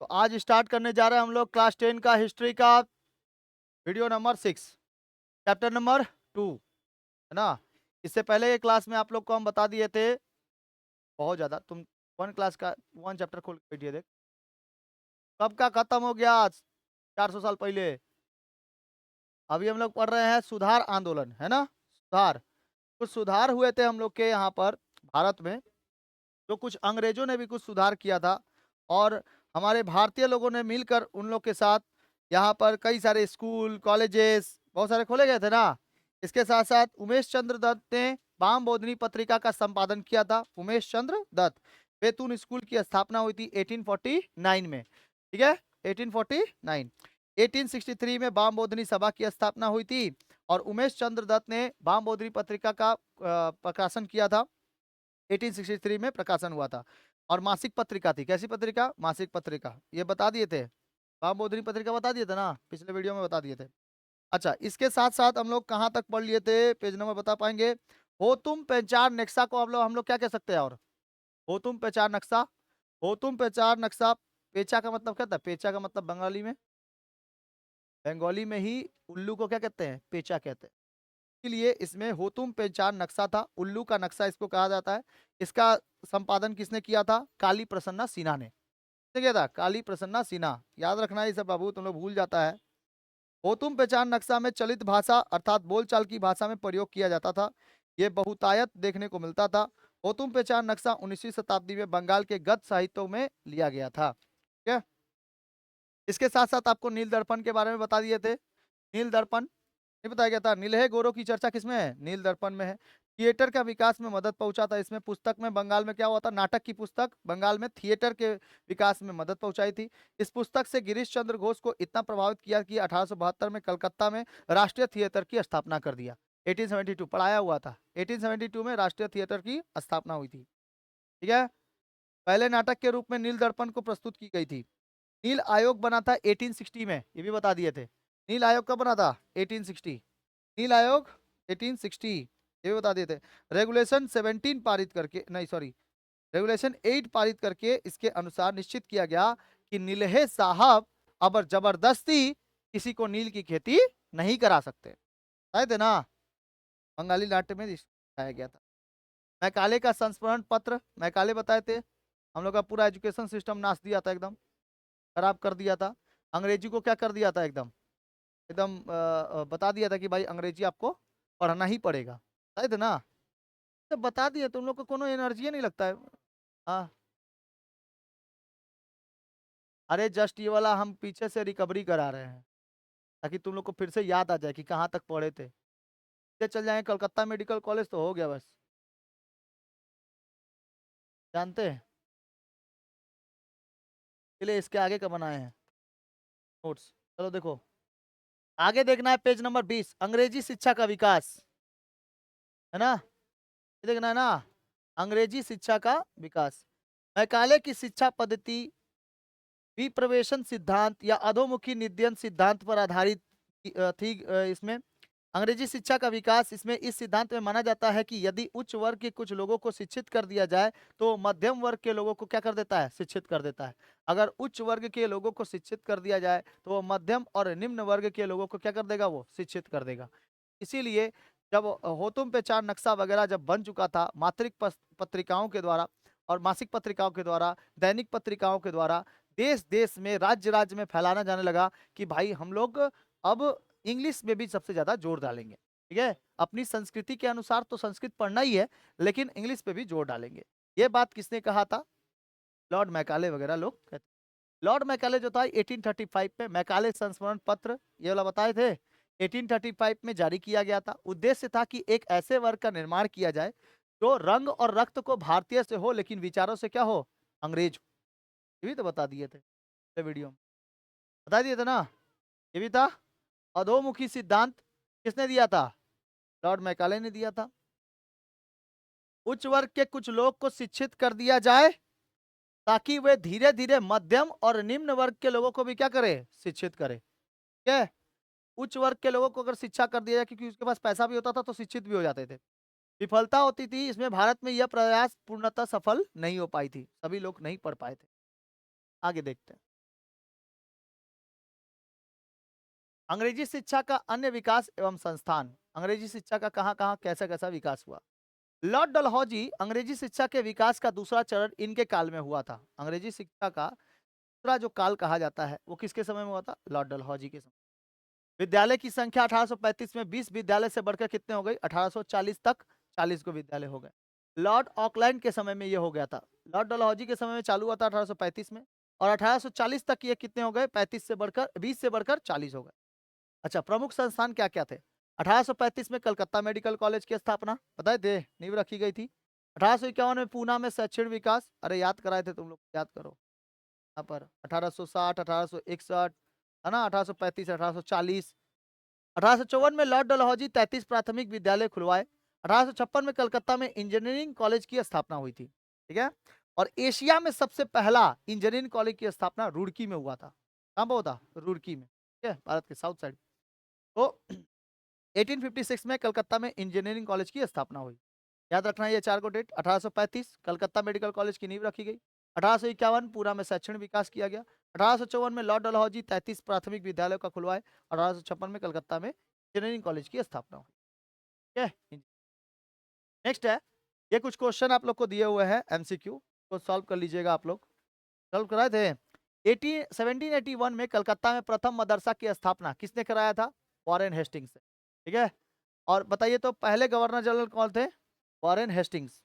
तो आज स्टार्ट करने जा रहे हैं हम लोग क्लास 10 का हिस्ट्री का वीडियो नंबर 6 चैप्टर नंबर 2, है ना। इससे पहले के क्लास में आप लोग को हम बता दिए थे बहुत ज्यादा। तुम वन क्लास का वन चैप्टर खोल के बैठिए, देख कब का खत्म हो गया आज, 400 साल पहले। अभी हम लोग पढ़ रहे हैं सुधार आंदोलन, है ना। सुधार, कुछ सुधार हुए थे हम लोग के यहाँ पर भारत में। जो कुछ अंग्रेजों ने भी कुछ सुधार किया था और हमारे भारतीय लोगों ने मिलकर उन लोग के साथ यहाँ पर कई सारे स्कूल कॉलेजेस बहुत सारे खोले गए थे ना। इसके साथ साथ उमेश चंद्र दत्त ने बाम बोधनी पत्रिका का संपादन किया था। उमेश चंद्र दत्त, बैतूल स्कूल की स्थापना हुई थी 1849 में, ठीक है। 1849, 1863 में बाम बोधनी सभा की स्थापना हुई थी और उमेश चंद्र दत्त ने बाम बोधनी पत्रिका का प्रकाशन किया था। 1863 में प्रकाशन हुआ था और मासिक पत्रिका थी। कैसी पत्रिका? मासिक पत्रिका। ये बता दिए थे, बामबोधनी पत्रिका बता दिए थे ना, पिछले वीडियो में बता दिए थे। अच्छा, इसके साथ साथ हम लोग कहाँ तक पढ़ लिए थे, पेज नंबर बता पाएंगे? हो तुम पहचान नक्शा को हम लोग क्या कह सकते हैं? और हो तुम पहचान नक्शा, हो तुम पहचान नक्शा। पेचा का मतलब क्या था? पेचा का मतलब बंगाली में ही उल्लू को क्या कहते हैं? पेचा कहते हैं। इसलिए इसमें हो तुम पहचान नक्शा था, उल्लू का नक्शा इसको कहा जाता है। इसका संपादन किसने किया था? काली प्रसन्ना सिन्हा ने। किसने किया था? काली प्रसन्ना सिन्हा। याद रखना है ये सब बाबू, तुम लोग भूल जाता है। हो तुम पहचान नक्शा में चलित भाषा अर्थात बोलचाल की भाषा में प्रयोग किया जाता था। ये बहुतायत देखने को मिलता था। हो तुम पहचान नक्शा 19वीं शताब्दी में बंगाल के गद्य साहित्यों में लिया गया था, ठीक है। इसके साथ साथ आपको नील दर्पण के बारे में बता दिए थे। नील दर्पण ये बताया गया था। नीलहे गोरो की चर्चा किसमें है? नील दर्पण में है। थिएटर का विकास में मदद पहुंचा था इसमें। पुस्तक में बंगाल में क्या हुआ था? नाटक की पुस्तक बंगाल में थिएटर के विकास में मदद पहुंचाई थी। इस पुस्तक से गिरीश चंद्र घोष को इतना प्रभावित किया कि 1872 में कलकत्ता में राष्ट्रीय थिएटर की स्थापना कर दिया। 1872 पढ़ाया हुआ था। 1872 में राष्ट्रीय थिएटर की स्थापना हुई थी, ठीक है। पहले नाटक के रूप में नील दर्पण को प्रस्तुत की गई थी। नील आयोग बना था 1860 में, ये भी बता दिए थे। नील आयोग कब बना था? 1860। नील आयोग 1860, ये भी बता दिए थे। रेगुलेशन 17 पारित करके, नहीं सॉरी, रेगुलेशन 8 पारित करके इसके अनुसार निश्चित किया गया कि नीलहे साहब अब जबरदस्ती किसी को नील की खेती नहीं करा सकते। आए थे ना, बंगाली नाट्य में दिखाया गया था। मैकाले का संस्मरण पत्र, मैकाले बताए थे। हम लोग का पूरा एजुकेशन सिस्टम नाश दिया था, एकदम खराब कर दिया था। अंग्रेजी को क्या कर दिया था? एकदम एकदम बता दिया था कि भाई अंग्रेजी आपको पढ़ना ही पड़ेगा, शायद ना। तो बता दिया, तुम लोग को कोनो एनर्जी नहीं लगता है। हाँ, अरे जस्ट ये वाला हम पीछे से रिकवरी करा रहे हैं ताकि तुम लोग को फिर से याद आ जाए कि कहाँ तक पढ़े थे। ये चल जाएंगे कलकत्ता मेडिकल कॉलेज तो हो गया बस, जानते हैं। इसलिए इसके आगे का बनाए हैं नोट्स। चलो देखो, आगे देखना है पेज नंबर 20, अंग्रेजी शिक्षा का विकास, है ना। ये देखना है ना, अंग्रेजी शिक्षा का विकास। मैकाले की शिक्षा पद्धति विप्रवेशन सिद्धांत या अधोमुखी निध्यन सिद्धांत पर आधारित थी। इसमें अंग्रेजी शिक्षा का विकास, इसमें इस सिद्धांत में माना जाता है कि यदि उच्च वर्ग के कुछ लोगों को शिक्षित कर दिया जाए तो मध्यम वर्ग के लोगों को क्या कर देता है? शिक्षित कर देता है। अगर उच्च वर्ग के लोगों को शिक्षित कर दिया जाए तो वो मध्यम और निम्न वर्ग के लोगों को क्या कर देगा? वो शिक्षित कर देगा। इसीलिए जब होतुम पहचान नक्शा वगैरह जब बन चुका था मात्रिक पत्रिकाओं के द्वारा और मासिक पत्रिकाओं के द्वारा, दैनिक पत्रिकाओं के द्वारा देश देश में राज्य राज्य में फैलाना जाने लगा कि भाई हम लोग अब इंग्लिश में भी सबसे ज्यादा जोर डालेंगे, ठीक है। अपनी संस्कृति के अनुसार तो संस्कृत पढ़ना ही है लेकिन इंग्लिश पे भी जोर डालेंगे। ये बात किसने कहा था? लॉर्ड मैकाले वगैरह लोग कहते। लॉर्ड मैकाले जो था 1835 में मैकाले संस्मरण पत्र ये वाला बताए थे 1835 में जारी किया गया था। उद्देश्य था कि एक ऐसे वर्ग का निर्माण किया जाए जो रंग और रक्त को भारतीय से हो लेकिन विचारों से क्या हो? अंग्रेज हो। ये भी तो बता दिए थे वीडियो में, बता दिए थे ना। ये भी था। अधोमुखी सिद्धांत किसने दिया था? लॉर्ड मैकाले ने दिया था। उच्च वर्ग के कुछ लोग को शिक्षित कर दिया जाए ताकि वे धीरे धीरे मध्यम और निम्न वर्ग के लोगों को भी क्या करे? शिक्षित करे, ठीक है। उच्च वर्ग के लोगों को अगर शिक्षा कर दिया जाए क्योंकि उसके पास पैसा भी होता था तो शिक्षित भी हो जाते थे। विफलता होती थी इसमें, भारत में यह प्रयास पूर्णतः सफल नहीं हो पाई थी, सभी लोग नहीं पढ़ पाए थे। आगे देखते हैं। अंग्रेजी शिक्षा का अन्य विकास एवं संस्थान, अंग्रेजी शिक्षा का कहाँ कहाँ कैसा कैसा विकास हुआ। लॉर्ड डलहौजी अंग्रेजी शिक्षा के विकास का दूसरा चरण इनके काल में हुआ था। अंग्रेजी शिक्षा का दूसरा जो काल कहा जाता है वो किसके समय में हुआ था? लॉर्ड डलहौजी के समय। विद्यालय की संख्या 1835 में 20 विद्यालय से बढ़कर कितने हो गई? 1840 तक 40 को विद्यालय हो गए। लॉर्ड ऑकलैंड के समय में ये हो गया था। लॉर्ड डलहौजी के समय में चालू हुआ था 1835 में, और 1840 तक ये कितने हो गए? 35 से बढ़कर 20 से बढ़कर 40 हो गए। अच्छा, प्रमुख संस्थान क्या क्या थे? 1835 में कलकत्ता मेडिकल कॉलेज की स्थापना, बताए थे, नींव रखी गई थी। 1851 में पूना में शैक्षणिक विकास, अरे याद कराए थे तुम लोग, याद करो यहाँ पर। 1860, 1861, है ना, 1835, 1840। 1854 में लॉर्ड डलहौजी 33 प्राथमिक विद्यालय खुलवाए। 1856 में कलकत्ता में इंजीनियरिंग कॉलेज की स्थापना हुई थी, ठीक है। और एशिया में सबसे पहला इंजीनियरिंग कॉलेज की स्थापना रुड़की में हुआ था। कहाँ पर हुआ था? रुड़की में, ठीक है, भारत के साउथ साइड। तो 1856 में कलकत्ता में इंजीनियरिंग कॉलेज की स्थापना हुई। याद रखना ये चार को डेट। 1835 कलकत्ता मेडिकल कॉलेज की नींव रखी गई। 1851 पूरा में शैक्षणिक विकास किया गया। 1854 में लॉर्ड डलहौजी 33 प्राथमिक विद्यालयों का खुलवाए। 1856 में कलकत्ता में इंजीनियरिंग कॉलेज की स्थापना हुई, ठीक है। नेक्स्ट है, ये कुछ क्वेश्चन आप लोग को दिए हुए हैं एमसीक्यू, तो सॉल्व कर लीजिएगा आप लोग। सॉल्व कराए थे। 1781 में कलकत्ता में प्रथम मदरसा की स्थापना किसने कराया था? वॉरेन हेस्टिंग्स से, ठीक है। और बताइए तो पहले गवर्नर जनरल कौन थे? Warren Hastings.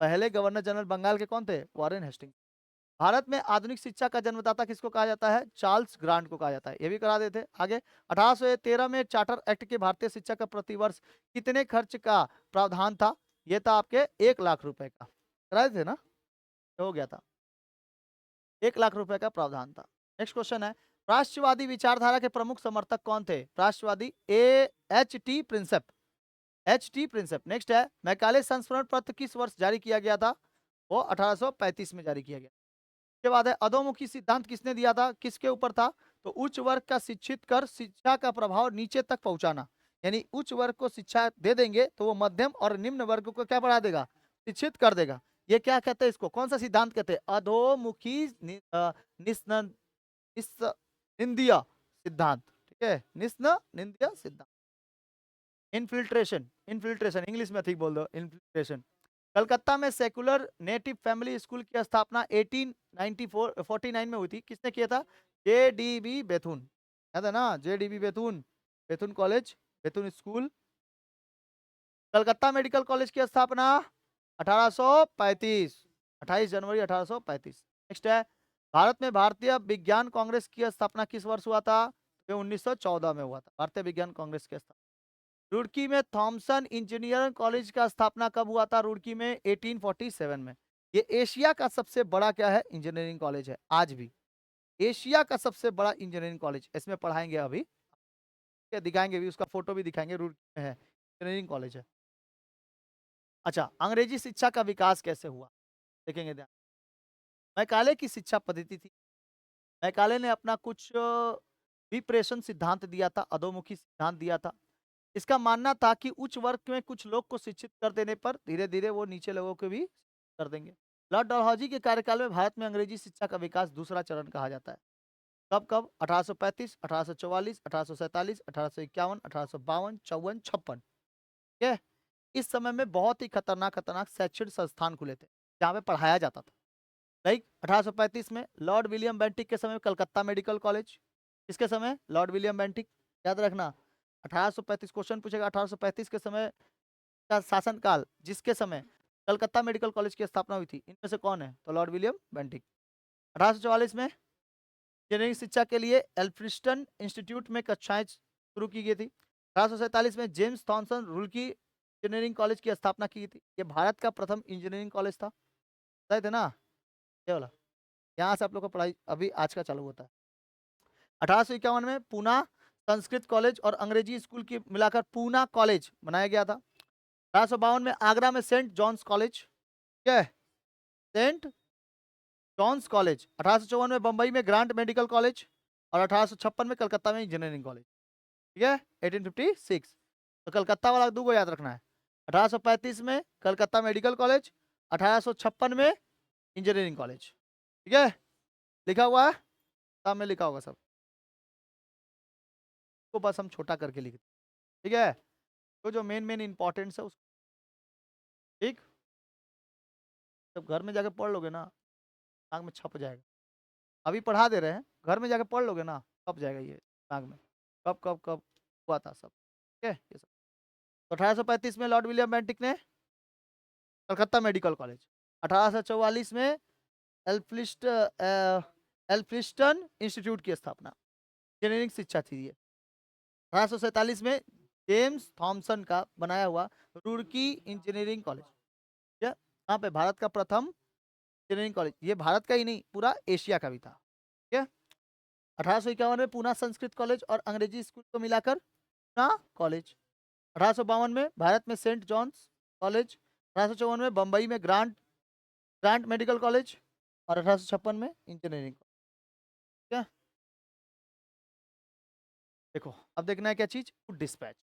पहले गवर्नर जनरल बंगाल के कौन थे? Warren Hastings. भारत में आधुनिक शिक्षा का जन्मदाता किसको कहा जाता है? चार्ल्स ग्रांट को कहा जाता है, ये भी करा देते। आगे 1813 में चार्टर एक्ट के भारतीय शिक्षा का प्रतिवर्ष कितने खर्च का प्रावधान था? ये था आपके 1 लाख रुपए का, कराए थे ना, हो गया था। 1 लाख रुपए का प्रावधान था। नेक्स्ट क्वेश्चन है, राष्ट्रवादी विचारधारा के प्रमुख समर्थक कौन थे? राष्ट्रवादी H T Prinsep, H T Prinsep. Next है, मैकाले संस्मरण पत्र किस वर्ष जारी किया गया था? वो 1835 में जारी किया गया। उसके बाद है, अधोमुखी सिद्धांत किसने दिया था? किसके ऊपर था? तो उच्च वर्ग का शिक्षित कर शिक्षा का प्रभाव नीचे तक पहुंचाना, यानी उच्च वर्ग को शिक्षा दे देंगे तो वो मध्यम और निम्न वर्ग को क्या बढ़ा देगा? शिक्षित कर देगा। ये क्या कहते हैं? इसको कौन सा सिद्धांत कहते हैं? अधोमुखी निंदीय सिद्धांत, ठीक है, निंदीय सिद्धांत। इनफिल्ट्रेशन, इनफिल्ट्रेशन इंग्लिश में ठीक बोल दो, इनफिल्ट्रेशन। कलकत्ता में सेकुलर नेटिव फैमिली स्कूल की स्थापना 1849 में हुई थी, किसने किया था? JDB बेथुन, याद है ना, JDB Bethune, Bethune college, Bethune school. Calcutta medical college की स्थापना 1835, 28 जनवरी 1835। नेक्स्ट है, भारत में भारतीय विज्ञान कांग्रेस की स्थापना किस वर्ष हुआ था? ये 1914 में हुआ था, भारतीय विज्ञान कांग्रेस की स्थापना। रुड़की में थॉमसन इंजीनियरिंग कॉलेज का स्थापना कब हुआ था? रुड़की में 1847 में। ये एशिया का सबसे बड़ा क्या है? इंजीनियरिंग कॉलेज है, आज भी एशिया का सबसे बड़ा इंजीनियरिंग कॉलेज। इसमें पढ़ाएंगे अभी, क्या दिखाएंगे भी, उसका फोटो भी दिखाएंगे, रुड़की में है, इंजीनियरिंग कॉलेज है। अच्छा, अंग्रेजी शिक्षा का विकास कैसे हुआ देखेंगे ध्यान। मैकाले की शिक्षा पद्धति थी। मैकाले ने अपना कुछ विप्रेशन सिद्धांत दिया था, अधोमुखी सिद्धांत दिया था। इसका मानना था कि उच्च वर्ग में कुछ लोग को शिक्षित कर देने पर धीरे धीरे वो नीचे लोगों को भी कर देंगे। लॉर्ड डलहौजी के कार्यकाल में भारत में अंग्रेजी शिक्षा का विकास दूसरा चरण कहा जाता है। कब कब? 1835, 1844, 1847, 1851, 1852, 54, 56, ठीक है। इस समय में बहुत ही खतरनाक खतरनाक शैक्षणिक संस्थान खुले थे जहाँ पे पढ़ाया जाता था। लाइक 1835 में लॉर्ड विलियम बेंटिक के समय में कलकत्ता मेडिकल कॉलेज, इसके समय लॉर्ड विलियम बेंटिक, याद रखना। 1835 क्वेश्चन पूछेगा, 1835 के समय का शासनकाल जिसके समय कलकत्ता मेडिकल कॉलेज की स्थापना हुई थी, इनमें से कौन है? तो लॉर्ड विलियम बेंटिक। 1844 में इंजीनियरिंग शिक्षा के लिए एल्फ्रिस्टन इंस्टीट्यूट में कक्षाएं शुरू की गई थी। 1847 में James Thompson Roorkee engineering college की स्थापना की थी। ये भारत का प्रथम इंजीनियरिंग कॉलेज था, बताए थे ना, ये वाला। यहाँ से आप लोग का पढ़ाई अभी आज का चालू होता है। 1851 में पूना संस्कृत कॉलेज और अंग्रेजी स्कूल की मिलाकर पूना कॉलेज बनाया गया था। 1852 में आगरा में सेंट जॉन्स कॉलेज, ठीक है, सेंट जॉन्स कॉलेज। 1854 में बंबई में ग्रांट मेडिकल कॉलेज, और 1856 में कलकत्ता में इंजीनियरिंग कॉलेज, ठीक है। 1856, तो कलकत्ता वाला दो को याद रखना है। 1835 में कलकत्ता मेडिकल कॉलेज, 1856 में इंजीनियरिंग कॉलेज, ठीक है। लिखा हुआ है, सामने लिखा होगा सब। को बस हम छोटा करके लिखते हैं, ठीक है। तो जो मेन मेन इंपॉर्टेंस है उसको, ठीक, जब घर में जाके पढ़ लोगे ना दिमाग में छप जाएगा। अभी पढ़ा दे रहे हैं, घर में जाके पढ़ लोगे ना छप जाएगा ये दिमाग में, कब कब कब हुआ था सब, ठीक है ये सब। तो 1835 में लॉर्ड विलियम बेंटिक ने कलकत्ता मेडिकल कॉलेज, 1844 में एल्फिस्ट एल्फिस्टन इंस्टीट्यूट की स्थापना, इंजीनियरिंग शिक्षा थी ये। 1847 में जेम्स थॉमसन का बनाया हुआ रुड़की इंजीनियरिंग कॉलेज, ठीक है, यहाँ पे भारत का प्रथम इंजीनियरिंग कॉलेज, ये भारत का ही नहीं पूरा एशिया का भी था, ठीक है। 1851 में पूना संस्कृत कॉलेज और अंग्रेजी स्कूल को मिलाकर पूना कॉलेज। 1852 में भारत में सेंट जॉन्स कॉलेज। 1854 में बम्बई में ग्रांट ग्रांट मेडिकल कॉलेज और 1856 में इंजीनियरिंग, ठीक है। देखो अब देखना है क्या चीज, वुड डिस्पैच,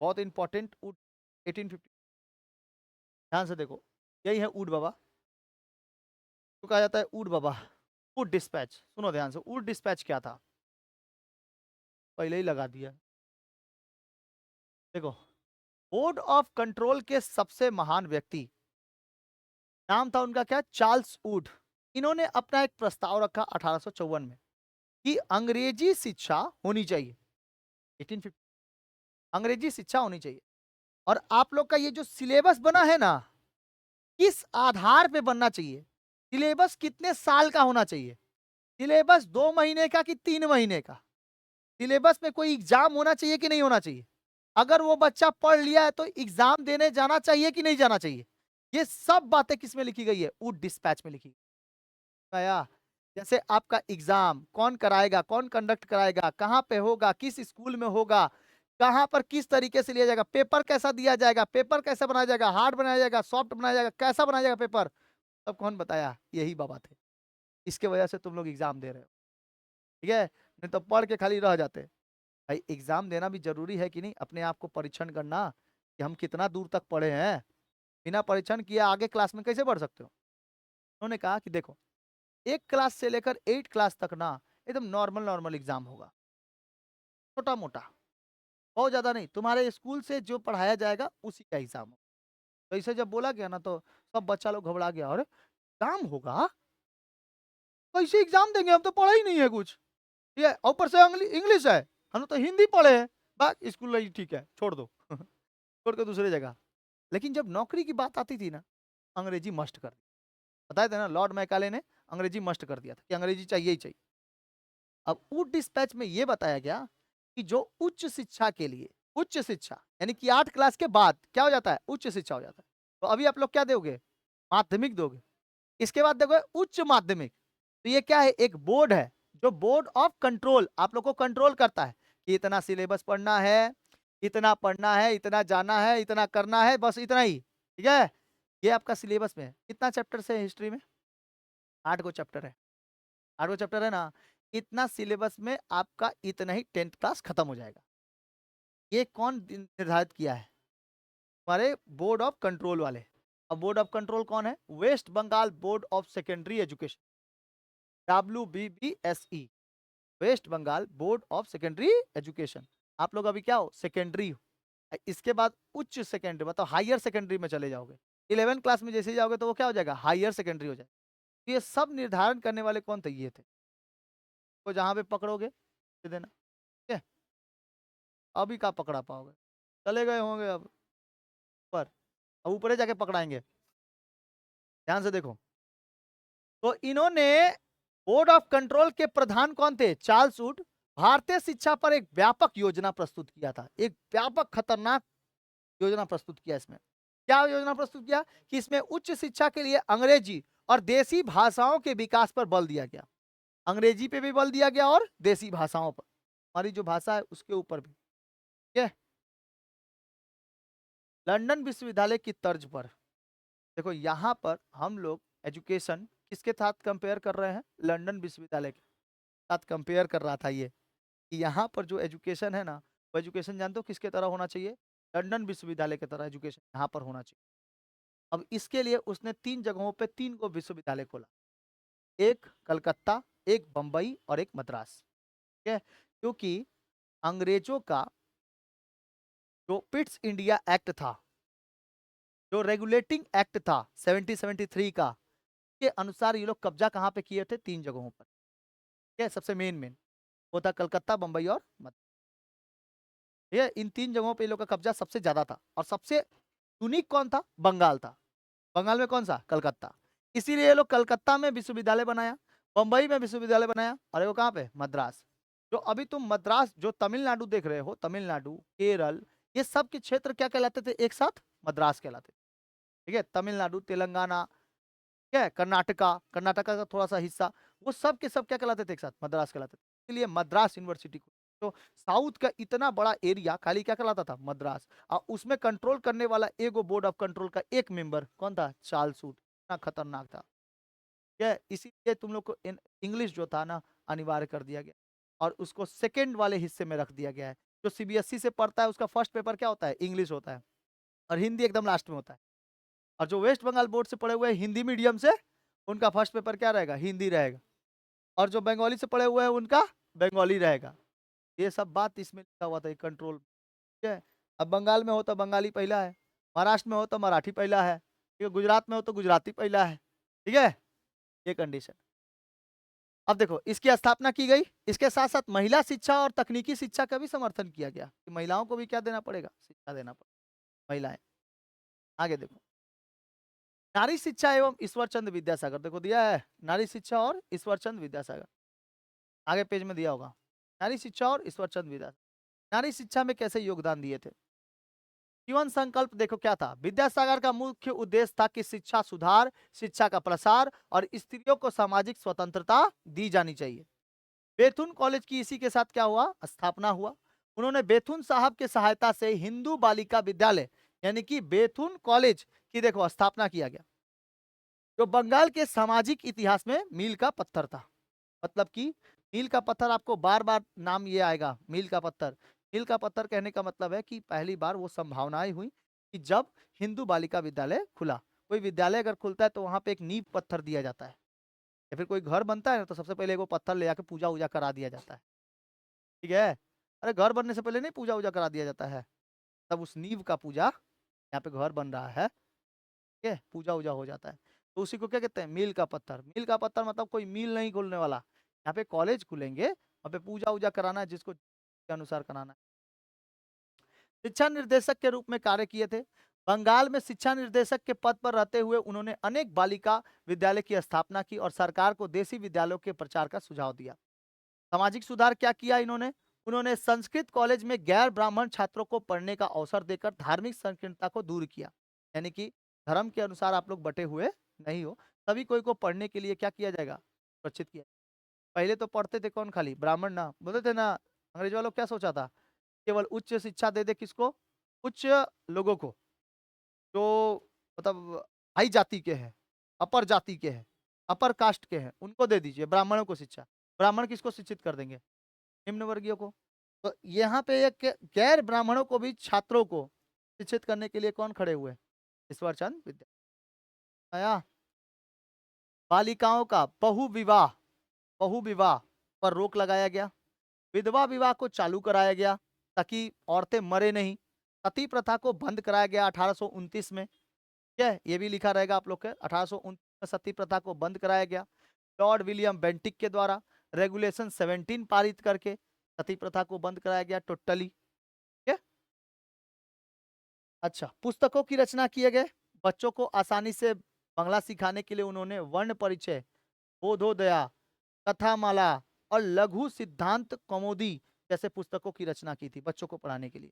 बहुत इंपॉर्टेंट, वुड 1850, ध्यान से देखो, यही है वुड बाबा, तो कहा जाता है वुड बाबा। वुड डिस्पैच सुनो ध्यान से, वुड डिस्पैच क्या था, पहले ही लगा दिया। देखो बोर्ड ऑफ कंट्रोल के सबसे महान व्यक्ति, नाम था उनका क्या, चार्ल्स वुड। इन्होंने अपना एक प्रस्ताव रखा 1854 में कि अंग्रेजी शिक्षा होनी चाहिए, 1850, अंग्रेजी शिक्षा होनी चाहिए। और आप लोग का ये जो सिलेबस बना है ना, किस आधार पे बनना चाहिए, सिलेबस कितने साल का होना चाहिए, सिलेबस 2 महीने का कि 3 महीने का, सिलेबस में कोई एग्जाम होना चाहिए कि नहीं होना चाहिए, अगर वो बच्चा पढ़ लिया है तो एग्जाम देने जाना चाहिए कि नहीं जाना चाहिए, ये सब बातें किस में लिखी गई है, वुड डिस्पैच में लिखी गई है। जैसे आपका एग्जाम कौन कराएगा, कौन कंडक्ट कराएगा, कहां पे होगा, किस स्कूल में होगा, कहां पर किस तरीके से लिया जाएगा, पेपर कैसा दिया जाएगा, पेपर कैसा बनाया जाएगा, हार्ड बनाया जाएगा, सॉफ्ट बनाया जाएगा, कैसा बनाया जाएगा पेपर, सब कौन बताया, यही बाबा थे। इसके वजह से तुम लोग एग्जाम दे रहे हो, ठीक है, नहीं तो पढ़ के खाली रह जाते। भाई एग्जाम देना भी जरूरी है कि नहीं, अपने आप को परीक्षण करना कि हम कितना दूर तक पढ़े हैं, बिना परीक्षण किए आगे क्लास में कैसे बढ़ सकते हो। उन्होंने कहा कि देखो 1 क्लास से लेकर 8 क्लास तक ना एकदम नॉर्मल नॉर्मल एग्जाम होगा, छोटा मोटा, बहुत ज्यादा नहीं, तुम्हारे स्कूल से जो पढ़ाया जाएगा उसी का एग्जाम हो। तो इसे जब बोला गया ना तो सब बच्चा लोग घबरा गया, और एग्जाम होगा, कैसे एग्जाम देंगे, हम तो पढ़ा ही नहीं है कुछ, ठीक है, ऊपर से इंग्लिश है, हम तो हिंदी पढ़े हैं, बात स्कूल नहीं, ठीक है छोड़ दो छोड़ के दूसरी जगह। लेकिन जब नौकरी की बात आती थी ना, अंग्रेजी मस्ट कर दिया, बताए थे ना, लॉर्ड मैकाले ने अंग्रेजी मस्ट कर दिया था कि अंग्रेजी चाहिए ही चाहिए। अब उस डिस्पैच में यह बताया गया कि जो उच्च शिक्षा के लिए, उच्च शिक्षा यानी कि 8 क्लास के बाद क्या हो जाता है, उच्च शिक्षा हो जाता है। तो अभी आप लोग क्या दोगे, माध्यमिक दोगे, इसके बाद देखो उच्च माध्यमिक। तो ये क्या है, एक बोर्ड है जो बोर्ड ऑफ कंट्रोल आप लोग को कंट्रोल करता है कि इतना सिलेबस पढ़ना है, इतना पढ़ना है, इतना जाना है, इतना करना है, बस इतना ही, ठीक है। ये आपका सिलेबस में है। कितना चैप्टर है हिस्ट्री में, 8 गो चैप्टर है, 8 गो चैप्टर है ना, इतना सिलेबस में आपका इतना ही 10th क्लास खत्म हो जाएगा। ये कौन निर्धारित किया है, हमारे बोर्ड ऑफ कंट्रोल वाले। अब बोर्ड ऑफ कंट्रोल कौन है, West Bengal board of secondary education, WBBSE, West Bengal board of secondary education. आप लोग अभी क्या हो, सेकेंडरी हो, इसके बाद उच्च सेकेंडरी मतलब हायर सेकेंडरी में चले जाओगे, 11 क्लास में जैसे ही जाओगे तो वो क्या हो जाएगा, हायर सेकेंडरी हो जाएगा। ये सब निर्धारण करने वाले कौन थे, ये थे। तो जहां पे पकड़ोगे दे देना, ठीक है। अभी कहाँ पकड़ा पाओगे, चले गए होंगे अब ऊपर, अब ऊपर जाके पकड़ाएंगे। ध्यान से देखो, तो इन्होंने बोर्ड ऑफ कंट्रोल के प्रधान कौन थे, चार्ल्स वुड, भारतीय शिक्षा पर एक व्यापक योजना प्रस्तुत किया था, एक व्यापक खतरनाक योजना प्रस्तुत किया। इसमें क्या योजना प्रस्तुत किया कि इसमें उच्च शिक्षा के लिए अंग्रेजी और देसी भाषाओं के विकास पर बल दिया गया, अंग्रेजी पे भी बल दिया गया और देसी भाषाओं पर, हमारी जो भाषा है उसके ऊपर भी, ठीक है। लंदन विश्वविद्यालय की तर्ज पर, देखो यहाँ पर हम लोग एजुकेशन किसके साथ कंपेयर कर रहे हैं, लंदन विश्वविद्यालय के साथ कंपेयर कर रहा था ये, कि यहाँ पर जो एजुकेशन है ना, वो एजुकेशन जानते हो किसके तरह होना चाहिए, लंदन विश्वविद्यालय की तरह एजुकेशन यहाँ पर होना चाहिए। अब इसके लिए उसने 3 जगहों पे 3 को विश्वविद्यालय खोला, एक कलकत्ता, एक बंबई और एक मद्रास, ठीक है। क्योंकि अंग्रेजों का जो पिट्स इंडिया एक्ट था, जो रेगुलेटिंग एक्ट था 1773 का, के अनुसार ये लोग कब्जा कहां पे किए थे? 3 जगहों पर। ठीक है, सबसे मेन मेन वो था कलकत्ता, बंबई और मद्रास। ये इन 3 जगहों पे ये लोग का कब्जा सबसे ज्यादा था। और सबसे यूनिक कौन था? बंगाल था। बंगाल में कौन सा? कलकत्ता। इसीलिए ये लोग कलकत्ता में विश्वविद्यालय बनाया, बंबई में विश्वविद्यालय बनाया, और वो कहाँ पे? मद्रास। जो अभी तुम मद्रास, जो तमिलनाडु देख रहे हो, तमिलनाडु, केरल, ये सब के क्षेत्र क्या कहलाते थे एक साथ? मद्रास कहलाते थे। ठीक है, तमिलनाडु, तेलंगाना, ठीक है, कर्नाटका, कर्नाटका का थोड़ा सा हिस्सा, वो सब के सब क्या कहलाते थे एक साथ? मद्रास कहलाते थे। इसलिए मद्रास यूनिवर्सिटी को, तो साउथ का इतना बड़ा एरिया खाली क्या कहलाता था? मद्रास। और उसमें कंट्रोल करने वाला एगो बोर्ड ऑफ कंट्रोल का एक मेंबर कौन था? Charles Wood. इतना खतरनाक था। ठीक है, इसीलिए तुम लोग को इंग्लिश जो था ना, अनिवार्य कर दिया गया, और उसको सेकेंड वाले हिस्से में रख दिया गया है। जो सीबीएसई से पढ़ता है उसका फर्स्ट पेपर क्या होता है? इंग्लिश होता है, और हिंदी एकदम लास्ट में होता है। और जो वेस्ट बंगाल बोर्ड से पढ़े हुए हैं हिंदी मीडियम से, उनका फर्स्ट पेपर क्या रहेगा? हिंदी रहेगा। और जो बंगाली से पढ़े हुए हैं उनका बंगाली रहेगा। ये सब बात इसमें लिखा हुआ था, कंट्रोल। ठीक है, अब बंगाल में हो तो बंगाली पहला है, महाराष्ट्र में हो तो मराठी पहला है, ठीक है, गुजरात में हो तो गुजराती पहला है। ठीक है, ये कंडीशन। अब देखो, इसकी स्थापना की गई, इसके साथ साथ महिला शिक्षा और तकनीकी शिक्षा का भी समर्थन किया गया कि महिलाओं को भी क्या देना पड़ेगा? शिक्षा देना पड़ेगा। महिलाएं आगे देखो, नारी शिक्षा एवं ईश्वर चंद्र विद्यासागर, देखो दिया है नारी शिक्षा और ईश्वर चंद्र विद्यासागर, आगे पेज में दिया होगा। नारी शिक्षा और ईश्वर चंद्र विद्यासागर नारी शिक्षा में कैसे योगदान दिए थे? जीवन संकल्प देखो क्या था? विद्यासागर का मुख्य उद्देश्य था कि शिक्षा सुधार, शिक्षा का प्रसार और स्त्रियों को सामाजिक स्वतंत्रता दी जानी चाहिए। बेथुन कॉलेज की इसी के साथ क्या हुआ? स्थापना हुआ। उन्होंने बेथुन साहब के सहायता से हिंदू बालिका विद्यालय यानी कि बेथुन कॉलेज की देखो स्थापना किया गया, जो बंगाल के सामाजिक इतिहास में मील का पत्थर था। मतलब कि मील का पत्थर, आपको बार बार नाम ये आएगा, मील का पत्थर। मील का पत्थर कहने का मतलब है कि पहली बार वो संभावनाएं हुई कि जब हिंदू बालिका विद्यालय खुला। कोई विद्यालय अगर खुलता है तो वहां पे एक नींव पत्थर दिया जाता है, या फिर कोई घर बनता है ना, तो सबसे पहले वो पत्थर ले आके पूजा वूजा करा दिया जाता है। ठीक है, अरे घर बनने से पहले नहीं पूजा वूजा करा दिया जाता है, तब उस नींव का पूजा, यहाँ पे घर बन रहा है, ठीक है, पूजा वूजा हो जाता है। तो उसी को क्या कहते हैं? मील का पत्थर। मील का पत्थर मतलब कोई मील नहीं खुलने वाला, यहाँ पे कॉलेज खुलेंगे, वहाँ पे पूजा वूजा कराना है, जिसको के अनुसार कराना है। शिक्षा निर्देशक के रूप में कार्य किए थे। बंगाल में शिक्षा निर्देशक के पद पर रहते हुए उन्होंने अनेक बालिका विद्यालय की स्थापना की और सरकार को देसी विद्यालयों के प्रचार का सुझाव दिया। सामाजिक सुधार क्या किया इन्होंने? उन्होंने संस्कृत कॉलेज में गैर ब्राह्मण छात्रों को पढ़ने का अवसर देकर धार्मिक संकीर्णता को दूर किया। यानी कि धर्म के अनुसार आप लोग बटे हुए नहीं हो, सभी कोई को पढ़ने के लिए क्या किया जाएगा? सुरक्षित किया। पहले तो पढ़ते थे कौन? खाली ब्राह्मण ना, बोलते थे ना, अंग्रेज वालों क्या सोचा था? केवल उच्च शिक्षा दे दे किसको? उच्च लोगों को, जो मतलब हाई जाति के हैं, अपर जाति के हैं, अपर कास्ट के हैं, उनको दे दीजिए ब्राह्मणों को शिक्षा। ब्राह्मण किसको शिक्षित कर देंगे? निम्न वर्गीय को। तो यहाँ पे एक गैर ब्राह्मणों को भी, छात्रों को शिक्षित करने के लिए कौन खड़े हुए? ईश्वर चंद विद्या। आया। बालिकाओं का बहु विवाह पर रोक लगाया गया। विधवा विवाह को चालू कराया गया ताकि औरतें मरे नहीं। सती प्रथा को बंद कराया गया 1829 में। ठीक है, ये भी लिखा रहेगा आप लोग के, 1829 में सती प्रथा को बंद कराया गया लॉर्ड विलियम बेंटिक के द्वारा। रेगुलेशन 17 पारित करके सती प्रथा को बंद कराया गया टोटली। ठीक है, अच्छा, पुस्तकों की रचना किए गए। बच्चों को आसानी से बांग्ला सिखाने के लिए उन्होंने वर्ण परिचय, बोधोदया, कथामाला और लघु सिद्धांत कौमुदी जैसे पुस्तकों की रचना की थी बच्चों को पढ़ाने के लिए।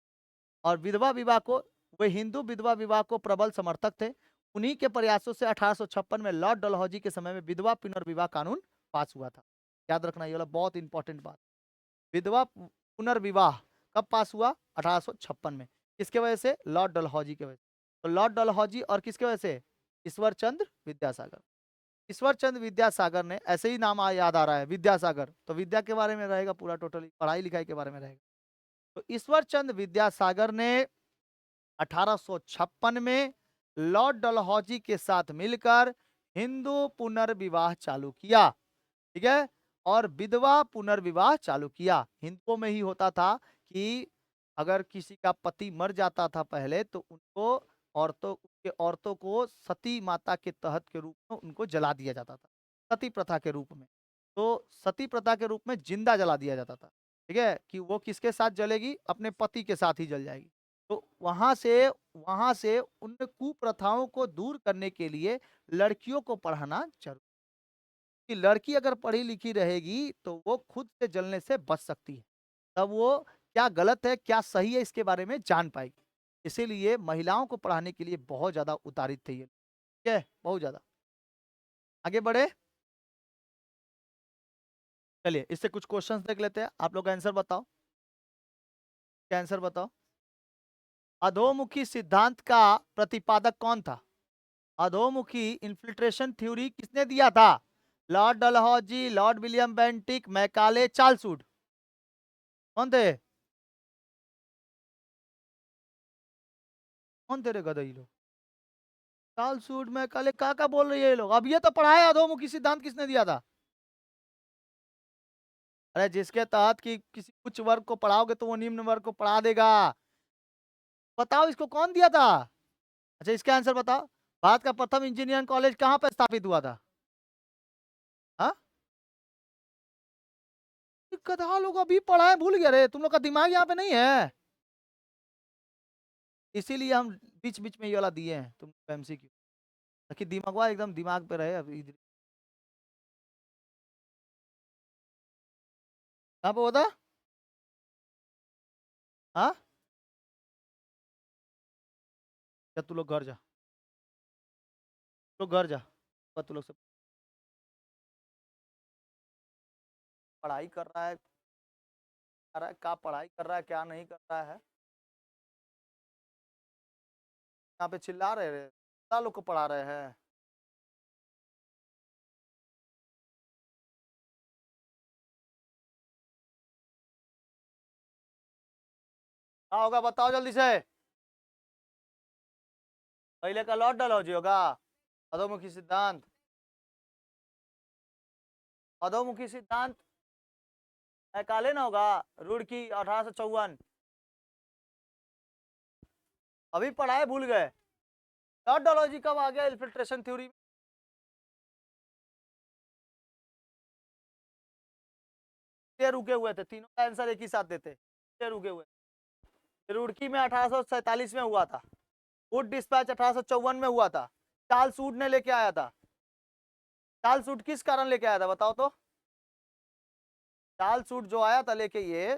और विधवा विवाह को, वे हिंदू विधवा विवाह को प्रबल समर्थक थे। उन्हीं के प्रयासों से 1856 में लॉर्ड डलहौजी के समय में विधवा पुनर्विवाह कानून पास हुआ था। याद रखना, ये वाला बहुत इंपॉर्टेंट बात। विधवा पुनर्विवाह कब पास हुआ? 1856 में। किसके वजह से? लॉर्ड डलहौजी के वजह से। तो लॉर्ड डलहौजी और किसके वजह से? ईश्वर चंद्र विद्यासागर। ईश्वर चंद्र विद्यासागर ने, ऐसे ही नाम याद आ रहा है विद्यासागर, तो विद्या के बारे में रहेगा पूरा, टोटली पढ़ाई लिखाई के बारे में रहेगा। तो ईश्वर चंद्र विद्यासागर ने 1856 में लॉर्ड डलहौजी के साथ मिलकर हिंदू पुनर्विवाह चालू किया। ठीक है, और विधवा पुनर्विवाह चालू किया। हिंदुओं में ही होता था कि अगर किसी का पति मर जाता था पहले तो उनको औरतों को सती माता के तहत के रूप में उनको जला दिया जाता था, सती प्रथा के रूप में। तो सती प्रथा के रूप में जिंदा जला दिया जाता था, ठीक है, कि वो किसके साथ जलेगी, अपने पति के साथ ही जल जाएगी। तो वहां से उन कुप्रथाओं को दूर करने के लिए लड़कियों को पढ़ाना जरूरी, कि लड़की अगर पढ़ी लिखी रहेगी तो वो खुद से जलने से बच सकती है, तब वो क्या गलत है क्या सही है इसके बारे में जान पाएगी। इसीलिए महिलाओं को पढ़ाने के लिए बहुत ज्यादा उतारित थे ये, ठीक है, बहुत ज्यादा। आगे बढ़े, चलिए इससे कुछ क्वेश्चंस देख लेते हैं, आप लोग आंसर बताओ, क्या आंसर बताओ। अधोमुखी सिद्धांत का प्रतिपादक कौन था? अधोमुखी इन्फिल्ट्रेशन थ्योरी किसने दिया था? Lord Dalhousie, Lord William Bentinck, Macaulay, Charles Wood, कौन थे? कौन थे रे गधे ये लोग? चार्ल्स वुड, मैकाले, का बोल रही है ये लोग? अब ये तो पढ़ाया अधोमुखी सिद्धांत किसने दिया था? अरे जिसके तहत कि किसी उच्च वर्ग को पढ़ाओगे तो वो निम्न वर्ग को पढ़ा देगा। बताओ इसको कौन दिया था? अच्छा इसका आंसर बताओ। भारत का प्रथम इंजीनियरिंग कॉलेज कहाँ पर स्थापित हुआ था? हाँ, गधा लोग अभी पढ़ा है, भूल गया रे, तुम लोग का दिमाग यहाँ पे नहीं है, इसीलिए हम बीच बीच में ये वाला दिए हैं तुम एमसीक्यू, ताकि दिमाग एकदम दिमाग पे रहे। अभी कहाँ पे होता? हाँ, या तू लोग घर जा, तू घर जा, तू लोग सब पढ़ाई कर रहा है, क्या पढ़ाई कर रहा है क्या नहीं कर रहा है, यहाँ पे चिल्ला रहे लोग को पढ़ा रहे हैं। क्या होगा बताओ जल्दी से। पहले का लॉर्ड डलहौजी होगा, अधोमुखी सिद्धांत, अधोमुखी सिद्धांत मैकाले ना होगा, रुड़की 1854, अभी पढ़ाए भूल गए। लॉर्ड डलहौजी कब आ गया इन्फिल्ट्रेशन थ्योरी? रुके हुए थे, तीनों का आंसर एक ही साथ देते, रुके हुए। रुड़की में 1847 में हुआ था, वुड डिस्पैच 1854 में हुआ था, चार्ल्स वुड ने लेके आया था। चार्ल्स वुड किस कारण लेके आया था बताओ तो? चार्ल्स वुड जो आया था लेके, ये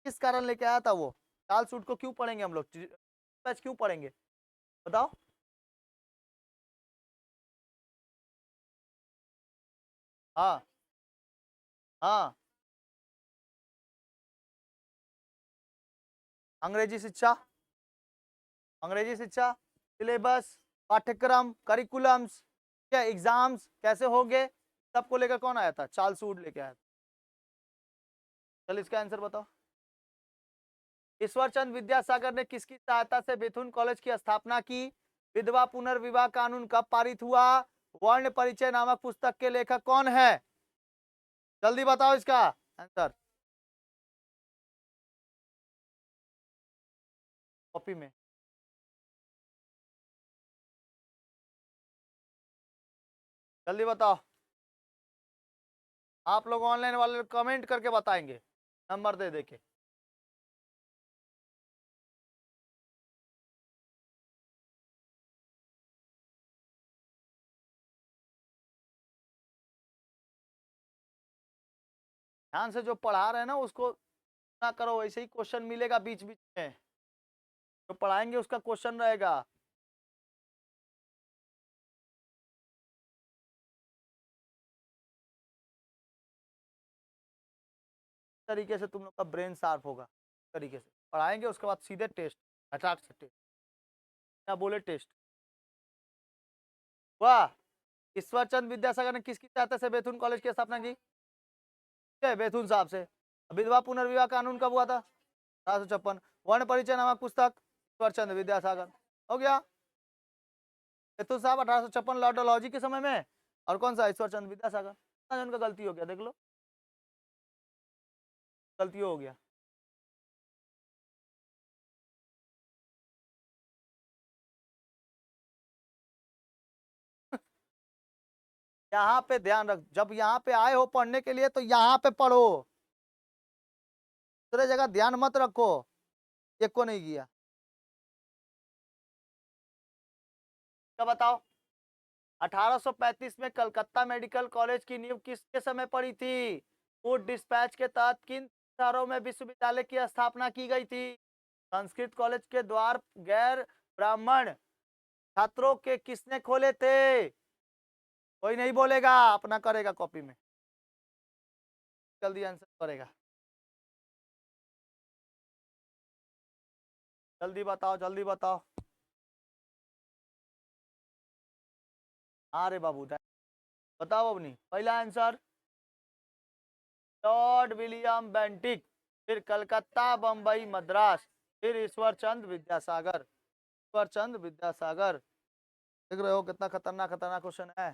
किस कारण लेके आया था वो? चार्ल्स वुड को क्यों पढ़ेंगे हम लोग, डिस्पैच क्यों पढ़ेंगे बताओ? हाँ, हाँ, अंग्रेजी शिक्षा, अंग्रेजी शिक्षा, सिलेबस, पाठ्यक्रम, करिकुलम्स, क्या एग्जाम्स कैसे होंगे, सबको लेकर कौन आया था? चार्ल्स वुड लेके आया था। चल इसका आंसर बताओ। ईश्वरचंद विद्यासागर ने किसकी सहायता से बेथुन कॉलेज की स्थापना की? विधवा पुनर्विवाह कानून कब पारित हुआ? वर्ण परिचय नामक पुस्तक के लेखक कौन है? जल्दी बताओ इसका आंसर, कॉपी में। जल्दी बताओ, आप लोग ऑनलाइन वाले कमेंट करके बताएंगे नंबर दे दे के। ध्यान से जो पढ़ा रहे हैं ना उसको ना करो, वैसे ही क्वेश्चन मिलेगा बीच बीच में, जो पढ़ाएंगे उसका क्वेश्चन रहेगा। तरीके से तुम लोग का ब्रेन शार्प होगा, तरीके से पढ़ाएंगे उसके बाद सीधे टेस्ट, हटाक से टेस्ट, क्या बोले टेस्ट। वाह, ईश्वरचंद विद्यासागर ने किसकी सहायता से बेथुन कॉलेज की स्थापना की? बेथुन साहब से। विधवा पुनर्विवाह कानून कब हुआ था? 1856। वर्ण परिचय नामक पुस्तक, ईश्वरचंद विद्यासागर, हो गया। बेथुन साहब 1856 लॉर्ड डलहौजी के समय में, और कौन सा? ईश्वरचंद विद्यासागर। उनका गलती हो गया, देख लो, गलती हो गया। यहाँ पे ध्यान रख, जब यहाँ पे आए हो पढ़ने के लिए तो यहाँ पे पढ़ो, दूसरे जगह ध्यान मत रखो। एक को नहीं किया, क्या बताओ। 1835 में कलकत्ता मेडिकल कॉलेज की नींव किसके समय पड़ी थी? फूड डिस्पैच के तहत किन शहरों में विश्वविद्यालय की स्थापना की गई थी? संस्कृत कॉलेज के द्वार गैर ब्राह्मण छात्रों के किसने खोले थे? कोई नहीं बोलेगा, अपना करेगा कॉपी में, जल्दी आंसर करेगा, जल्दी बताओ जल्दी बताओ। हाँ रे बाबू, बताओ अपनी पहला आंसर लॉर्ड विलियम बेंटिक, फिर कलकत्ता, बंबई, मद्रास, फिर ईश्वर चंद विद्यासागर। ईश्वर चंद विद्यासागर। देख रहे हो कितना खतरनाक खतरनाक क्वेश्चन है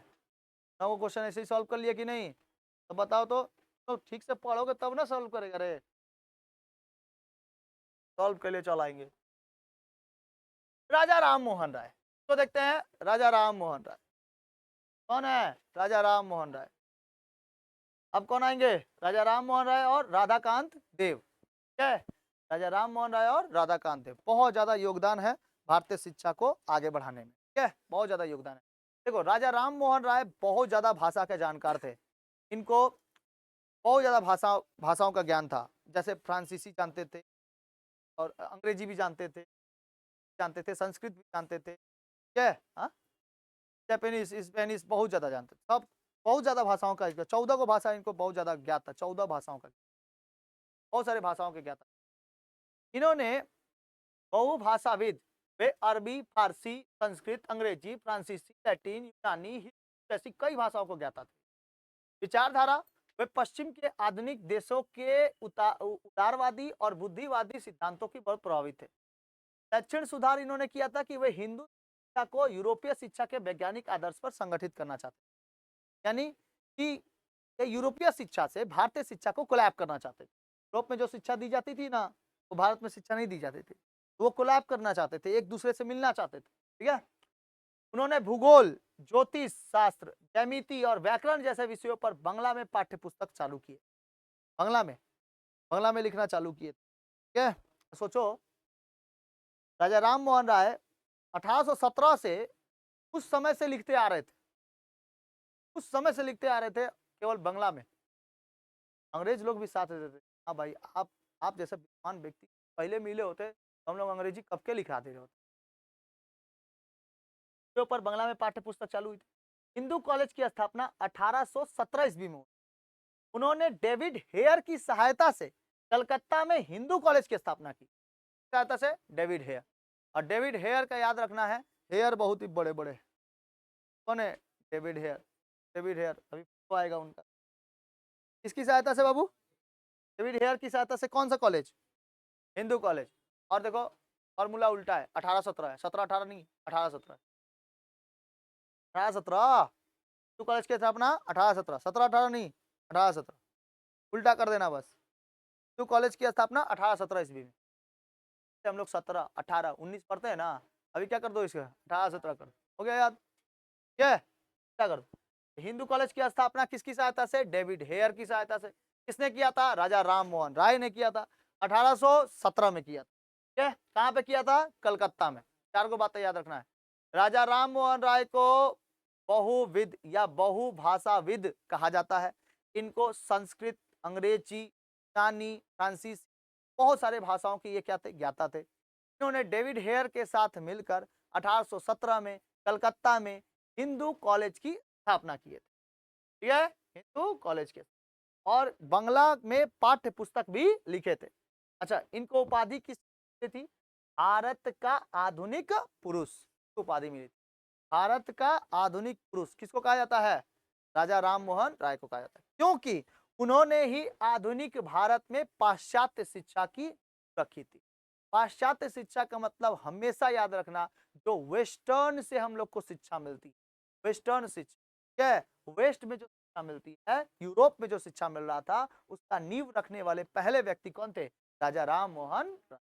ना। वो क्वेश्चन ऐसे ही सॉल्व कर लिया कि नहीं, तो बताओ तो ठीक से पढ़ोगे तब ना सॉल्व करेगा रे। सॉल्व के लिए चलाएंगे। राजा राम मोहन राय, तो देखते हैं राजा राम मोहन राय कौन है। राजा राम मोहन राय, अब कौन आएंगे? राजा राम मोहन राय और राधाकांत देव। ठीक है, राजा राम मोहन राय और राधाकांत देव, बहुत ज्यादा योगदान है भारतीय शिक्षा को आगे बढ़ाने में। ठीक है, बहुत ज्यादा योगदान है। देखो, राजा राम मोहन राय बहुत ज्यादा भाषा के जानकार थे। इनको बहुत ज्यादा भाषाओं का ज्ञान था, जैसे फ्रांसीसी जानते थे और अंग्रेजी भी जानते थे, संस्कृत भी जानते थे। ठीक है, हाँ, जापानीज, स्पेनिश बहुत ज्यादा जानते थे, सब बहुत ज्यादा भाषाओं का, 14 को भाषा इनको बहुत ज्यादा ज्ञात था, 14 भाषाओं का, बहुत सारे भाषाओं के ज्ञात था। इन्होंने बहुभाषाविद, वे अरबी, फारसी, संस्कृत, अंग्रेजी, फ्रांसीसी, लैटिन, यूनानी, हिंदी जैसी कई भाषाओं को ज्ञाता थे। विचारधारा, वे पश्चिम के आधुनिक देशों के उदारवादी और बुद्धिवादी सिद्धांतों की बहुत प्रभावित थे। दक्षिण सुधार इन्होंने किया था कि वे हिंदू शिक्षा को यूरोपीय शिक्षा के वैज्ञानिक आदर्श पर संगठित करना चाहते, यानी कि ये यूरोपीय शिक्षा से भारतीय शिक्षा को कोलैब करना चाहते थे। यूरोप में जो शिक्षा दी जाती थी ना, वो भारत में शिक्षा नहीं दी जाती थी, वो कोलैब करना चाहते थे, एक दूसरे से मिलना चाहते थे। ठीक है, उन्होंने भूगोल, ज्योतिष शास्त्र, ज्यामिति और व्याकरण जैसे विषयों पर बांग्ला में पाठ्य पुस्तक चालू किए, बांग्ला में लिखना चालू किए। ठीक है, सोचो, राजा राम मोहन राय 1817 से उस समय से लिखते आ रहे थे, उस समय से लिखते आ रहे थे केवल बांग्ला में। अंग्रेज लोग भी साथ देते थे, हाँ भाई, आप जैसे विद्वान व्यक्ति पहले मिले होते तो हम लोग अंग्रेजी कब के लिखा दे रहे होते। पर बांग्ला में पाठ्य पुस्तक चालू हुई थी। हिंदू कॉलेज की स्थापना 1817 ईस्वी में। उन्होंने डेविड हेयर की सहायता से कलकत्ता में हिंदू कॉलेज की स्थापना की, सहायता से डेविड हेयर। और डेविड हेयर का याद रखना है, हेयर बहुत ही बड़े बड़े। कौन है? David Hare. डेविड हेयर अभी तो आएगा उनका, किसकी सहायता से बाबू? डेविड हेयर की सहायता से। कौन सा कॉलेज? हिंदू कॉलेज। और देखो, फॉर्मूला उल्टा है, 1817 है, 17-18 नहीं, 1817, 1817। हिंदू कॉलेज की स्थापना 1817, 17-18 नहीं, 1817, उल्टा कर देना बस। हिंदू कॉलेज की स्थापना 1817 ईस्वी में। हम लोग 17, 18, 19 पढ़ते हैं ना, अभी क्या कर दो इसका, 18-17 कर, हो गया याद? क्या क्या कर दो। हिंदू कॉलेज की स्थापना किसकी सहायता से? डेविड हेयर की सहायता से। किसने किया था? राजा राम मोहन राय ने किया था, 1817 में किया था। ठीक है, कहाँ पे किया था? कलकत्ता में। चार को बातें याद रखना है। राजा राम मोहन राय को बहुविद या बहुभाषाविद कहा जाता है। इनको संस्कृत, अंग्रेजी, यूनानी, फ्रांसीसी, बहुत सारे भाषाओं की ये क्या थे? ज्ञाता थे। इन्होंने डेविड हेयर के साथ मिलकर 1817 में कलकत्ता में हिंदू कॉलेज की स्थापना किए थे। ठीक है, हिंदू कॉलेज के, और बांग्ला में पाठ्य पुस्तक भी लिखे थे। अच्छा, इनको उपाधि किस थी? भारत का आधुनिक पुरुष उपाधि मिली थी। भारत का आधुनिक पुरुष किसको कहा जाता है? राजा राम मोहन राय को कहा जाता है, क्योंकि उन्होंने ही आधुनिक भारत में पाश्चात्य शिक्षा की रखी थी। पाश्चात्य शिक्षा का मतलब हमेशा याद रखना, जो वेस्टर्न से हम लोग को शिक्षा मिलती है, वेस्टर्न शिक्षा। क्या है? वेस्ट में जो शिक्षा मिलती है, यूरोप में जो शिक्षा मिल रहा था, उसका नींव रखने वाले पहले व्यक्ति कौन थे? राजा राम मोहन राय।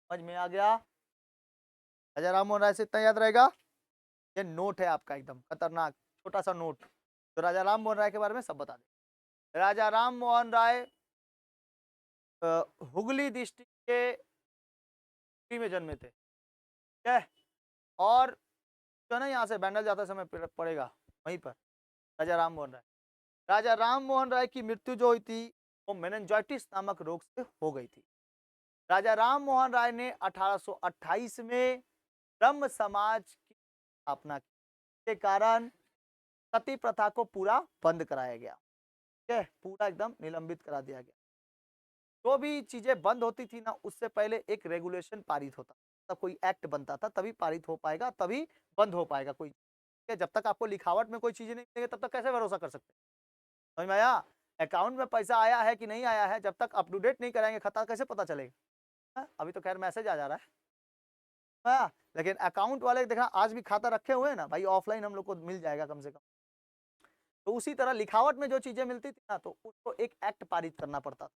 समझ में आ गया? राजा राम मोहन राय से इतना याद रहेगा। ये नोट है आपका एकदम खतरनाक, छोटा सा नोट, तो राजा राम मोहन राय के बारे में सब बता दें। राजा राम मोहन राय हुगली डिस्ट्रिक्ट के में जन्मे थे, ठीक है। और जो है ना यहाँ से बैंडल जाते समय पड़ेगा वहीं पर राजा राम मोहन राय। राजा राम मोहन राय की मृत्यु जो हुई थी वो मेनिंजाइटिस नामक रोग से हो गई थी। राजा राम मोहन राय ने 1828 में ब्रह्म समाज की स्थापना की, के कारण सती प्रथा को पूरा बंद कराया गया, ठीक है, पूरा एकदम निलंबित करा दिया गया। जो भी चीजें बंद होती थी ना उससे पहले एक रेगुलेशन पारित होता, तब कोई एक्ट बनता था, तभी पारित हो पाएगा, तभी बंद हो पाएगा कोई। जब तक आपको लिखावट में कोई चीजें नहीं मिलेंगे तब तक कैसे भरोसा कर सकते? समझ में आया? अकाउंट में पैसा आया है कि नहीं आया है, जब तक अप टू डेट नहीं कराएंगे खाता कैसे पता चलेगा? अभी तो खैर मैसेज आ जा रहा है, लेकिन अकाउंट वाले देखना आज भी खाता रखे हुए हैं ना भाई, ऑफलाइन हम लोग को मिल जाएगा कम से कम। तो उसी तरह लिखावट में जो चीजें मिलती थी ना तो उसको एक एक्ट पारित करना पड़ता था।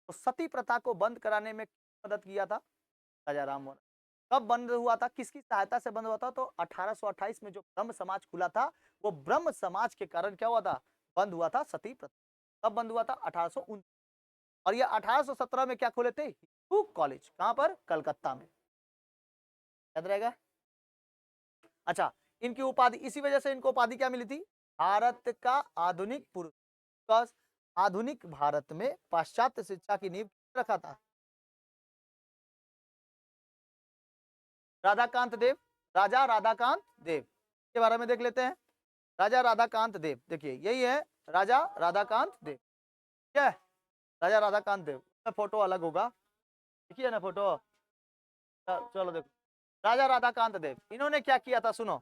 तो सती प्रथा को बंद कराने में मदद किया था राजा राम मोहन। कब बंद हुआ था, किसकी सहायता से बंद हुआ था? तो 1828 में जो ब्रह्म समाज खुला था वो ब्रह्म समाज के कारण क्या हुआ था, बंद हुआ था सती प्रथा। कब बंद हुआ था? 1829। और ये 1817 में क्या खोले थे? हिंदू कॉलेज। कहां पर? कलकत्ता में। याद रहेगा? अच्छा, इनकी उपाधि, इसी वजह से इनको उपाधि क्या मिली थी? भारत का आधुनिक पुरुष। आधुनिक भारत में पाश्चात्य शिक्षा की नींव रखा था राधाकांत देव। राजा राधाकांत देव के बारे में देख लेते हैं। राजा राधाकांत देव, देखिए यही है राजा राधाकांत देव, ठीक है। राजा राधाकांत देव, फोटो अलग होगा, देखिए ना फोटो। चलो देखो, राजा राधाकांत देव, इन्होंने क्या किया था सुनो।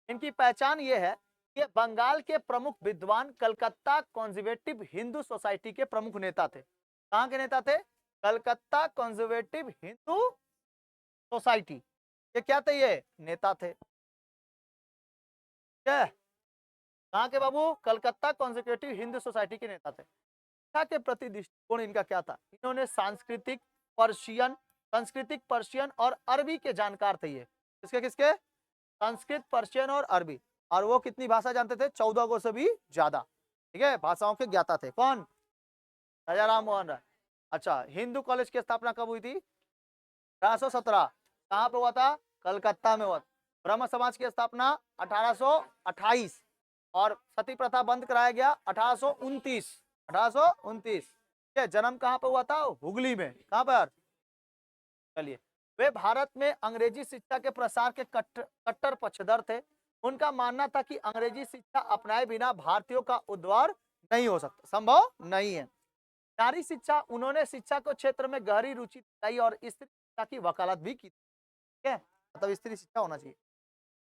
इनकी पहचान ये है कि बंगाल के प्रमुख विद्वान कलकत्ता कंजर्वेटिव हिंदू सोसाइटी के प्रमुख नेता थे। कहां के नेता थे? कलकत्ता कंजर्वेटिव हिंदू सोसाइटी, ये क्या थे? ये नेता थे, क्या? कहां के बाबू? कलकत्ता कंजर्वेटिव हिंदू सोसाइटी के नेता थे। शिक्षा के प्रति दृष्टिकोण इनका क्या था? इन्होंने सांस्कृतिक पर्शियन और अरबी के जानकार थे। ये किसके किसके? संस्कृत, पर्शियन और अरबी। और वो कितनी भाषा जानते थे? 14 को से भी ज्यादा, ठीक है, भाषाओं के ज्ञाता थे। कौन? राजा राम मोहन राय। अच्छा, हिंदू कॉलेज की स्थापना कब हुई थी? 1817। कहां पे हुआ था? कलकत्ता में हुआ। ब्रह्म समाज की स्थापना 1828 और सती प्रथा बंद कराया गया 1829। 1829। जन्म कहां पे हुआ था? हुगली में। कहां पर? चलिए, वे भारत में अंग्रेजी शिक्षा के प्रसार के कट्टर पक्षधर थे। उनका मानना था कि अंग्रेजी शिक्षा अपनाए बिना भारतीयों का उद्धार नहीं हो सकता, संभव नहीं है। नारी शिक्षा, उन्होंने शिक्षा के क्षेत्र में गहरी रुचि दिखाई और स्त्री शिक्षा की वकालत भी की, ठीक है, मतलब स्त्री शिक्षा होना चाहिए।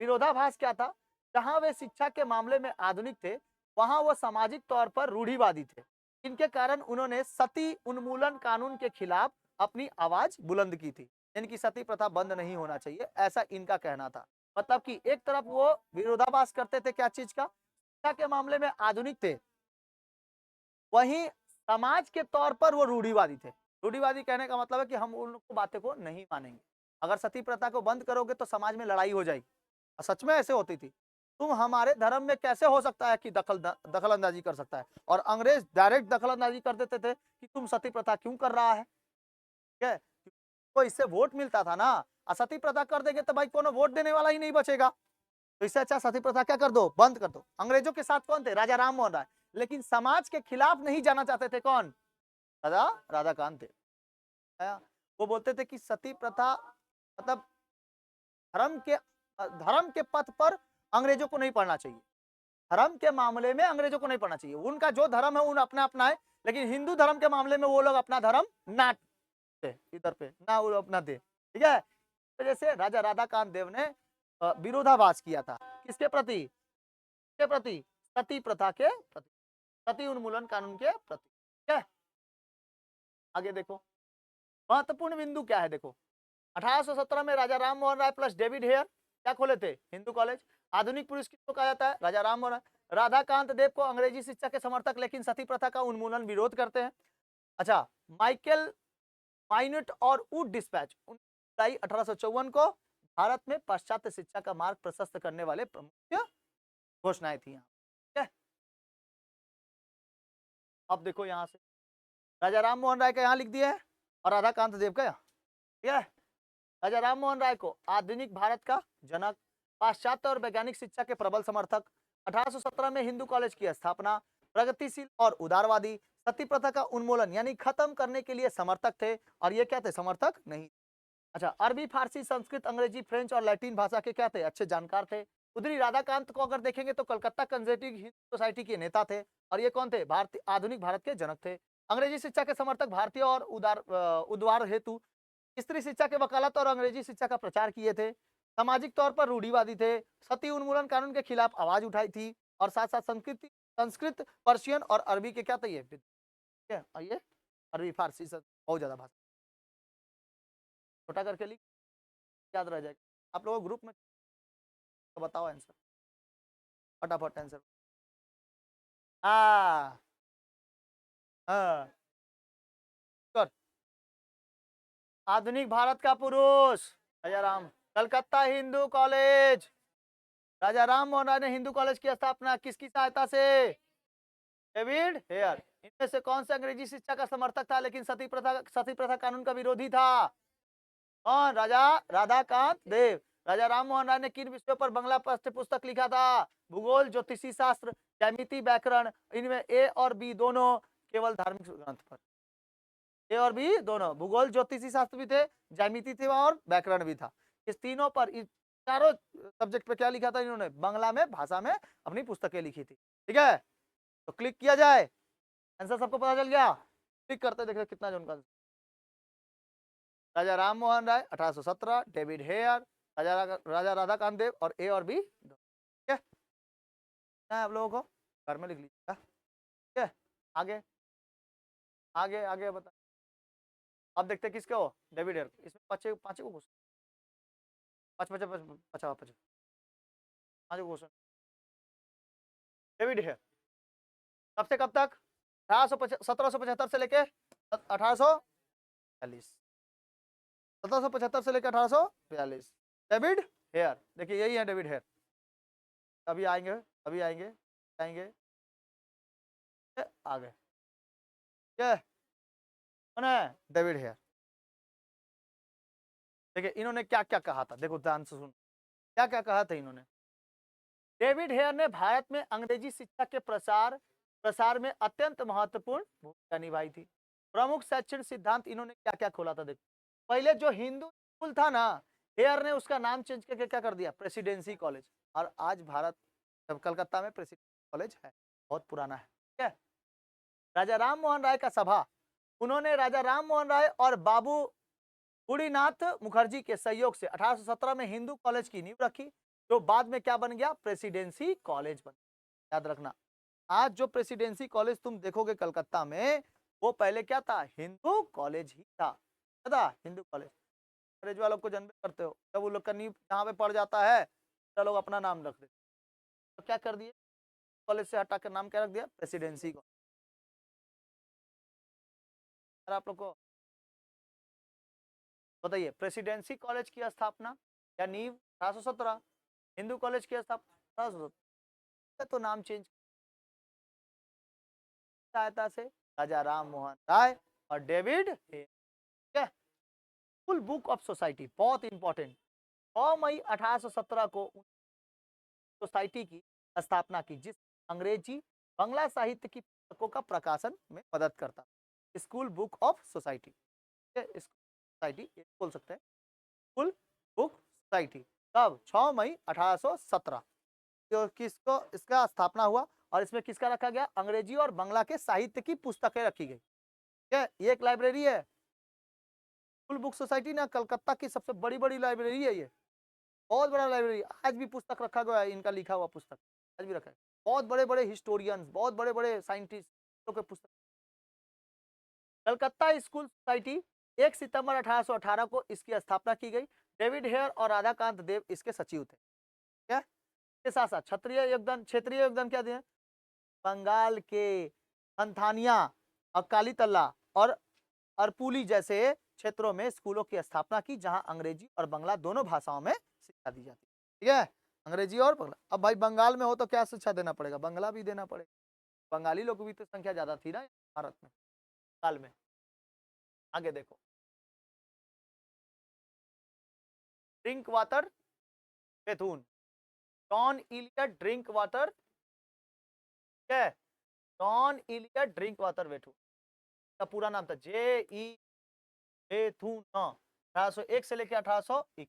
विरोधाभास क्या था? जहां वे शिक्षा के मामले में आधुनिक थे वहां वो सामाजिक तौर पर रूढ़िवादी थे। इनके कारण उन्होंने सती उन्मूलन कानून के खिलाफ अपनी आवाज बुलंद की थी। इनकी सती प्रथा बंद नहीं होना चाहिए, ऐसा इनका कहना था। मतलब कि एक तरफ वो विरोधाभास करते थे, क्या चीज का? शिक्षा के मामले में आधुनिक थे, वहीं समाज के तौर पर वो रूढ़िवादी थे। रूढ़िवादी कहने का मतलब है कि हम उन बातें को नहीं मानेंगे। अगर सती प्रथा को बंद करोगे तो समाज में लड़ाई हो जाएगी। सच में ऐसे होती थी। तुम हमारे धर्म में कैसे हो सकता है कि दखल अंदाजी कर सकता है? और अंग्रेज डायरेक्ट दखल अंदाजी कर देते थे कि तुम सती प्रथा क्यों कर रहा है, ठीक है, तो इससे वोट मिलता था ना। सती प्रथा कर देंगे तो भाई कोनो वोट देने वाला ही नहीं बचेगा। तो इससे अच्छा सती प्रथा क्या कर दो? बंद कर दो। अंग्रेजों के साथ कौन थे? राजा राम मोहन राय। लेकिन समाज के खिलाफ नहीं जाना चाहते थे। कौन? राजा राधाकांत थे। वो बोलते थे कि सती प्रथा मतलब धर्म के पथ पर अंग्रेजों को नहीं पढ़ना चाहिए। धर्म के मामले में अंग्रेजों को नहीं पढ़ना चाहिए। उनका जो धर्म है उन अपना अपना है, लेकिन हिंदू धर्म के मामले में वो लोग अपना धर्म ना इधर पे ना वो अपना दे, ठीक है। वजह से राजा राधाकांत देव ने विरोधाभास किया था। किसके प्रति? के प्रति? सती प्रथा के प्रति, सती उन्मूलन कानून के प्रति, ठीक है। आगे देखो, महत्वपूर्ण बिंदु क्या है? देखो, 1817 में राजा राम मोहन राय प्लस डेविड हेयर क्या खोले थे? हिंदू कॉलेज। आधुनिक पुरुष किसको कहा जाता है? राजा राम मोहन राय। राधाकांत देव को अंग्रेजी शिक्षा के समर्थक लेकिन सती प्रथा का उन्मूलन विरोध करते हैं। अच्छा, माइकल माइनट और वुड डिस्पैच 1854 को भारत में पाश्चात्य शिक्षा का मार्ग प्रशस्त करने वाले प्रमुख घोषणाएं थी। अब देखो यहाँ से राजा राम मोहन राय का यहाँ लिख दिया है और राधाकांत देव का यहाँ, ठीक है। राजा राम मोहन राय को आधुनिक भारत का जनक, पाश्चात्य और वैज्ञानिक शिक्षा के प्रबल समर्थक, 1817 में हिंदू कॉलेज की स्थापना, प्रगतिशील और उदारवादी, सती प्रथा का उन्मूलन यानी खत्म करने के लिए समर्थक थे। और ये क्या थे? समर्थक नहीं। अच्छा, अरबी, फारसी, संस्कृत, अंग्रेजी, फ्रेंच और लैटिन भाषा के क्या थे? अच्छे जानकार थे। उधरी राधाकांत को अगर देखेंगे तो कलकत्ता कंजर्वेटिव हिंदू सोसाइटी के नेता थे और ये कौन थे? भारतीय आधुनिक भारत के जनक थे। अंग्रेजी शिक्षा के समर्थक, भारतीय और उदार हेतु स्त्री शिक्षा के वकालत और अंग्रेजी शिक्षा का प्रचार किए थे। सामाजिक तौर पर रूढ़िवादी थे। सती उन्मूलन कानून के खिलाफ आवाज उठाई थी और साथ साथ संस्कृत, पर्शियन और अरबी के क्या थे? ये ये अरबी, फारसी से बहुत ज्यादा भाषा, छोटा करके लिख, याद रह जाएगा। आप लोगों ग्रुप में तो बताओ आंसर, फटाफट आंसर। हाँ हाँ, कर। आधुनिक भारत का पुरुष राजा राम, कलकत्ता हिंदू कॉलेज। राजा राम मोहन राय ने हिंदू कॉलेज की स्थापना किसकी सहायता से? David Hare. इनमें से कौन से अंग्रेजी शिक्षा का समर्थक था लेकिन सती प्रथा कानून का विरोधी था? कौन? राजा राधाकांत देव। राजा राम मोहन राय ने किन विषयों पर बांग्ला पाठ्य पुस्तक लिखा था? भूगोल, ज्योतिषी शास्त्र, ज्यामिति, व्याकरण। इनमें ए और बी दोनों केवल धार्मिक ग्रंथ पर। ए और बी दोनों, भूगोल, ज्योतिषी शास्त्र भी थे, ज्यामिति थे और व्याकरण भी था। इस तीनों पर, इस चारों सब्जेक्ट पे क्या लिखा था इन्होंने? बांग्ला में, भाषा में अपनी पुस्तकें लिखी थी। ठीक है, तो क्लिक किया जाए। आंसर सबको पता चल गया? क्लिक करते देखते कितना जन का। राजा राम मोहन राय 1817, डेविड हेयर, राजा राधाकांत देव और ए और बी। ठीक है, आप लोगों को घर में लिख लीजिएगा। ठीक है, आगे आगे आगे बता। अब देखते किसके हो? David Hare. इसमें पांच को क्वेश्चन, पांच बचे, अच्छा पांच क्वेश्चन। डेविड हेयर कब से कब तक? 1775 से लेके 1842, 1775 से लेकर 1842। डेविड हेयर, देखिए यही है डेविड हेयर। अभी आएंगे, अभी आएंगे, आएंगे, आ गए। क्या कौन है? David Hare. देखिए इन्होंने क्या क्या कहा था, देखो ध्यान से सुन, क्या क्या कहा था इन्होंने। डेविड हेयर ने भारत में अंग्रेजी शिक्षा के प्रसार में अत्यंत महत्वपूर्ण भूमिका निभाई थी। प्रमुख शैक्षणिक सिद्धांत इन्होंने क्या क्या खोला था? देखो, पहले जो हिंदू स्कूल था ना, हेयर ने उसका नाम चेंज करके क्या कर दिया? Presidency college. और आज भारत, जब कलकत्ता में प्रेसिडेंसी कॉलेज है, बहुत पुराना है। ठीक है, राजा राम मोहन राय का सभा, उन्होंने राजा राम मोहन राय और बाबू गुड़ीनाथ मुखर्जी के सहयोग से 1817 में हिंदू कॉलेज की नींव रखी, जो बाद में क्या बन गया? प्रेसिडेंसी कॉलेज बन। याद रखना, आज जो प्रेसिडेंसी कॉलेज तुम देखोगे कलकत्ता में, वो पहले क्या था? हिंदू कॉलेज ही था। हिंदू कॉलेज। अंग्रेज वालों को जन्म करते हो, जब वो लोग का नींव जहाँ पे पड़ जाता है, तो लोग अपना नाम रख देते, तो क्या कर दिए? कॉलेज से हटाकर नाम क्या रख दिया? Presidency college. आप लोग को बताइए, प्रेसिडेंसी कॉलेज की स्थापना या नींव 1817, हिंदू कॉलेज की स्थापना 1817, तो नाम चेंज सहायता से राजा राम मोहन राय और डेविड हेयर। ठीक है, फुल बुक ऑफ सोसाइटी बहुत इंपॉर्टेंट। 9 मई 1817 को सोसाइटी की स्थापना की, जिस अंग्रेजी बांग्ला साहित्य की पुस्तकों का प्रकाशन में मदद करता। School book of society, society बोल सकते हैं, स्कूल बुक सोसाइटी। कब? 6 मई 1817। तो किसको इसका स्थापना हुआ और इसमें किसका रखा गया? अंग्रेजी और बांग्ला के साहित्य की पुस्तकें रखी गई। ठीक है, ये एक लाइब्रेरी है, स्कूल बुक सोसाइटी ना, कलकत्ता की सबसे बड़ी बड़ी लाइब्रेरी है ये, बहुत बड़ा लाइब्रेरी। आज भी पुस्तक रखा गया है, इनका लिखा हुआ पुस्तक आज भी रखा है। बहुत बड़े बड़े हिस्टोरियंस, बहुत बड़े बड़े साइंटिस्ट के पुस्तक। कलकत्ता स्कूल सोसाइटी 1 सितंबर 1818 को इसकी स्थापना की गई। डेविड हेयर और राधाकांत देव इसके सचिव थे। क्या के साथ साथ क्षेत्रीय योगदान क्या दिए? बंगाल के अंथानिया, अकालीतला और अरपुली जैसे क्षेत्रों में स्कूलों की स्थापना की, जहां अंग्रेजी और बांग्ला दोनों भाषाओं में शिक्षा दी जाती है। ठीक है, अंग्रेजी और बांग्ला। अब भाई बंगाल में हो तो क्या शिक्षा देना पड़ेगा? बांग्ला भी देना पड़ेगा। बंगाली लोगों की भी तो संख्या ज्यादा थी ना भारत में काल में। आगे देखो, Drinkwater Bethune, John Elliot Drinkwater, क्या है, John Elliot Drinkwater Bethune का पूरा नाम था, J.E. बेथुन, 1801 से लेकर 1821।